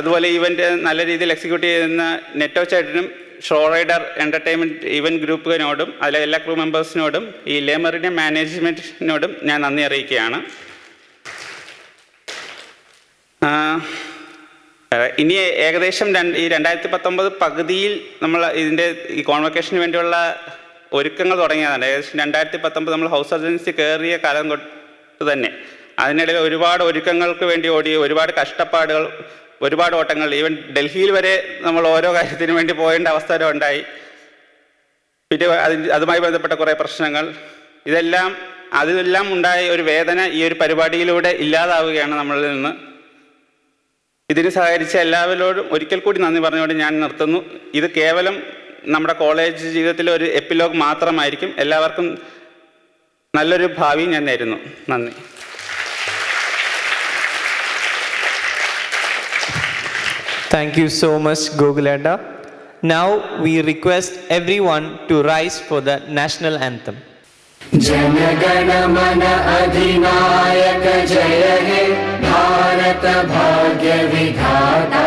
Speaker 10: അതുപോലെ ഈവൻ്റ് നല്ല രീതിയിൽ എക്സിക്യൂട്ട് ചെയ്യുന്ന നെറ്റോ ചേട്ടനും ഷോറൈഡർ എൻ്റർടൈൻമെൻറ്റ് ഈവൻറ്റ് ഗ്രൂപ്പിനോടും അതിലെ എല്ലാ ക്രൂ മെമ്പേഴ്സിനോടും ഈ ലെമെറിഡിയൻ മാനേജ്മെൻറ്റിനോടും ഞാൻ നന്ദി അറിയിക്കുകയാണ്. ഇനി ഏകദേശം ഈ 2019 പകുതിയിൽ നമ്മൾ ഈ കോൺവൊക്കേഷന് വേണ്ടിയുള്ള ഒരുക്കങ്ങൾ തുടങ്ങിയതാണ്. ഏകദേശം 2019 നമ്മൾ ഹൗസ് സർജൻസി കയറിയ കാലം തൊട്ട് തന്നെ അതിനിടയിൽ ഒരുപാട് ഒരുക്കങ്ങൾക്ക് വേണ്ടി ഓടി, ഒരുപാട് കഷ്ടപ്പാടുകൾ, ഒരുപാട് ഓട്ടങ്ങൾ, ഈവൻ ഡൽഹിയിൽ വരെ നമ്മൾ ഓരോ കാര്യത്തിനു വേണ്ടി പോകേണ്ട അവസ്ഥ വരെ ഉണ്ടായി. പിന്നെ അതുമായി ബന്ധപ്പെട്ട കുറേ പ്രശ്നങ്ങൾ, അതിലെല്ലാം ഉണ്ടായ ഒരു വേദന ഈ ഒരു പരിപാടിയിലൂടെ ഇല്ലാതാവുകയാണ് നമ്മളിൽ നിന്ന്. ഇതിന് സഹകരിച്ച എല്ലാവരോടും ഒരിക്കൽ കൂടി നന്ദി പറഞ്ഞുകൊണ്ട് ഞാൻ നിർത്തുന്നു. ഇത് കേവലം നമ്മുടെ കോളേജ് ജീവിതത്തിലെ ഒരു എപ്പിലോഗ് മാത്രമായിരിക്കും. എല്ലാവർക്കും നല്ലൊരു ഭാവി ഞാൻ നേരുന്നു. നന്ദി.
Speaker 1: Thank you so much, Gogulada. Now we request everyone to rise for the national anthem.
Speaker 3: जनगण मन अधिनायक जय हे भारत भाग्य विधाता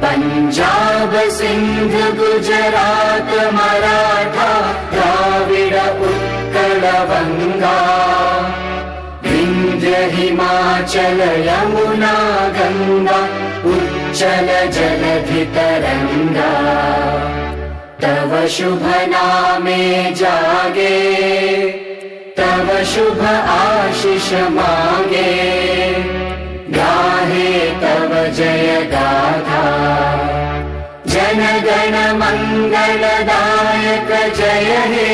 Speaker 3: पंजाब सिंध गुजरात मराठा द्राविड उत्कल बंगा विंध्य हिमाचल यमुना गंगा उच्चल जलधि तरंगा तव शुभ नामे जागे तव शुभ आशीष मांगे गाहे तव जय गाथा जन गण मंगलदायक जय हे